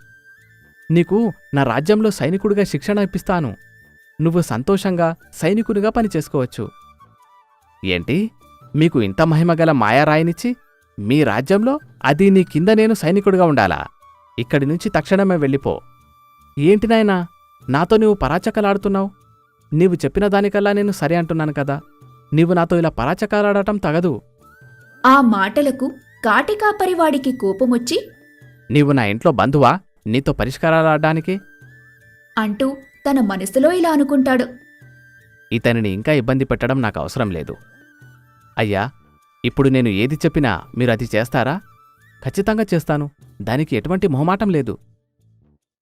S10: నీకు నా రాజ్యంలో సైనికుడిగా శిక్షణ ఇప్పిస్తాను. నువ్వు సంతోషంగా సైనికునిగా పనిచేసుకోవచ్చు. ఏంటి, మీకు ఇంత మహిమగల మాయారాయినిచ్చి మీ రాజ్యంలో అది నీ కింద నేను సైనికుడిగా ఉండాలా? ఇక్కడి నుంచి తక్షణమే వెళ్ళిపో. ఏంటి నాయనా, నాతో నీవు పరాచకలాడుతున్నావు? నీవు చెప్పిన దానికల్లా నేను సరే అంటున్నాను కదా. నీవు నాతో ఇలా పరాచకాలాడటం తగదు.
S9: ఆ మాటలకు కాటికాపరివాడికి కోపమొచ్చి,
S10: నీవు నా ఇంట్లో బంధువా నీతో పరిష్కారాలాడడానికి?
S9: అంటూ తన మనసులో ఇలా అనుకుంటాడు.
S10: ఇతనిని ఇంకా ఇబ్బంది పెట్టడం నాకు అవసరం లేదు. అయ్యా, ఇప్పుడు నేను ఏది చెప్పినా మీరు అది చేస్తారా? ఖచ్చితంగా చేస్తాను. దానికి ఎటువంటి మొహమాటం లేదు.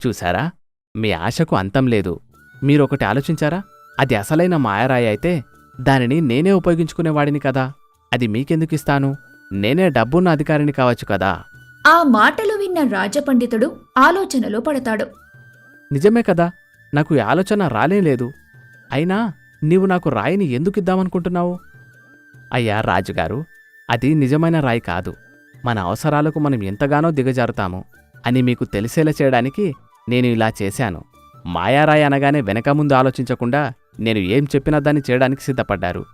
S10: చూశారా, మీ ఆశకు అంతం లేదు. మీరొకటి ఆలోచించారా? అది అసలైన మాయరాయి అయితే దానిని నేనే ఉపయోగించుకునేవాడిని కదా. అది మీకెందుకిస్తాను? నేనే డబ్బున్న అధికారిని కావచ్చు కదా.
S9: ఆ మాటలు విన్న రాజపండితుడు ఆలోచనలో పడతాడు.
S10: నిజమే కదా, నాకు ఈ ఆలోచన రాలేదు. అయినా నీవు నాకు రాయిని ఎందుకిద్దామనుకుంటున్నావు? అయ్యా రాజుగారు, అది నిజమైన రాయి కాదు. మన అవసరాలకు మనం ఎంతగానో దిగజారుతాము అని మీకు తెలిసేలా చేయడానికి నేను ఇలా చేశాను. మాయారాయి అనగానే వెనక ముందు ఆలోచించకుండా నేను ఏం చెప్పినా దాన్ని చేయడానికి సిద్ధపడ్డారు.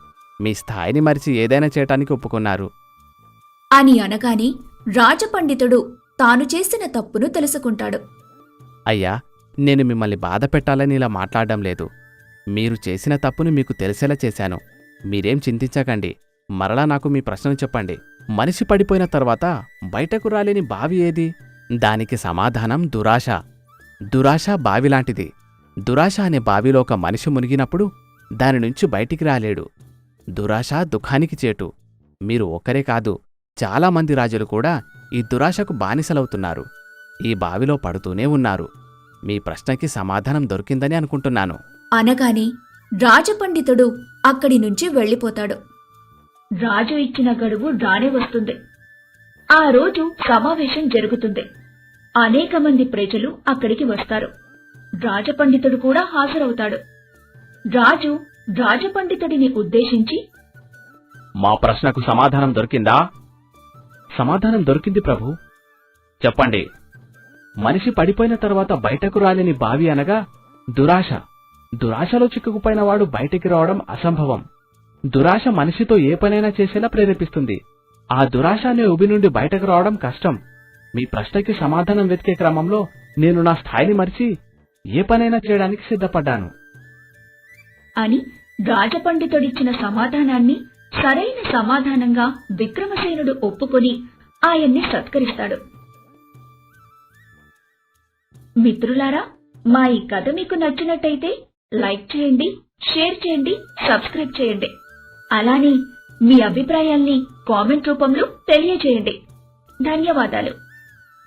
S10: మీ స్థాయిని మరిచి ఏదైనా చేయటానికి ఒప్పుకున్నారు.
S9: అని అనగానే రాజపండితుడు తాను చేసిన తప్పును తెలుసుకుంటాడు.
S10: అయ్యా, నేను మిమ్మల్ని బాధ పెట్టాలని ఇలా మాట్లాడడం లేదు. మీరు చేసిన తప్పును మీకు తెలిసేలా చేశాను. మీరేం చింతించకండి. మరలా నాకు మీ ప్రశ్నను చెప్పండి. మనిషి పడిపోయిన తర్వాత బయటకు రాలేని బావి ఏది? దానికి సమాధానం దురాశ. దురాశ బావిలాంటిది. దురాశ అనే బావిలో ఒక మనిషి మునిగినప్పుడు దాని నుంచి బయటికి రాలేడు. దురాశ దుఃఖానికి చేటు. మీరు ఒక్కరే కాదు, చాలామంది రాజులు కూడా ఈ దురాశకు బానిసలవుతున్నారు. ఈ బావిలో పడుతూనే ఉన్నారు. మీ ప్రశ్నకి సమాధానం దొరికిందని అనుకుంటున్నాను.
S9: అనగానే రాజపండితుడు అక్కడి నుంచి వెళ్ళిపోతాడు. రాజు ఇచ్చిన గడువు రానే వస్తుంది. ఆ రోజు సమావేశం జరుగుతుంది. అనేక మంది ప్రజలు అక్కడికి వస్తారు. రాజపండితుడు కూడా హాజరవుతాడు. రాజు రాజపండితుడిని ఉద్దేశించి,
S10: మా ప్రశ్నకు సమాధానం దొరికిందా? సమాధానం దొరికింది ప్రభు. చెప్పండి. మనిషి పడిపోయిన తర్వాత బయటకు రాలేని బావి అనగా దురాశ. దురాశలో చిక్కుకుపోయిన వాడు బయటికి రావడం అసంభవం. దురాశ మనిషితో ఏ పనైనా చేసేలా ప్రేరేపిస్తుంది. ఆ దురాశ అనే ఉబి నుండి బయటకు రావడం కష్టం. మీ ప్రశ్నకి సమాధానం వెతికే క్రమంలో నేను నా స్థాయిని మరిచి ఏ పనైనా చేయడానికి సిద్ధపడ్డాను
S9: అని రాజపండితుడిచ్చిన సమాధానాన్ని సరైన సమాధానంగా విక్రమసేనుడు ఒప్పుకొని ఆయన్ని సత్కరిస్తాడు. మిత్రులారా, మా ఈ కథ మీకు నచ్చినట్టయితే లైక్ చేయండి, షేర్ చేయండి, సబ్స్క్రైబ్ చేయండి. అలానే మీ అభిప్రాయాల్ని కామెంట్ రూపంలో తెలియజేయండి. ధన్యవాదాలు.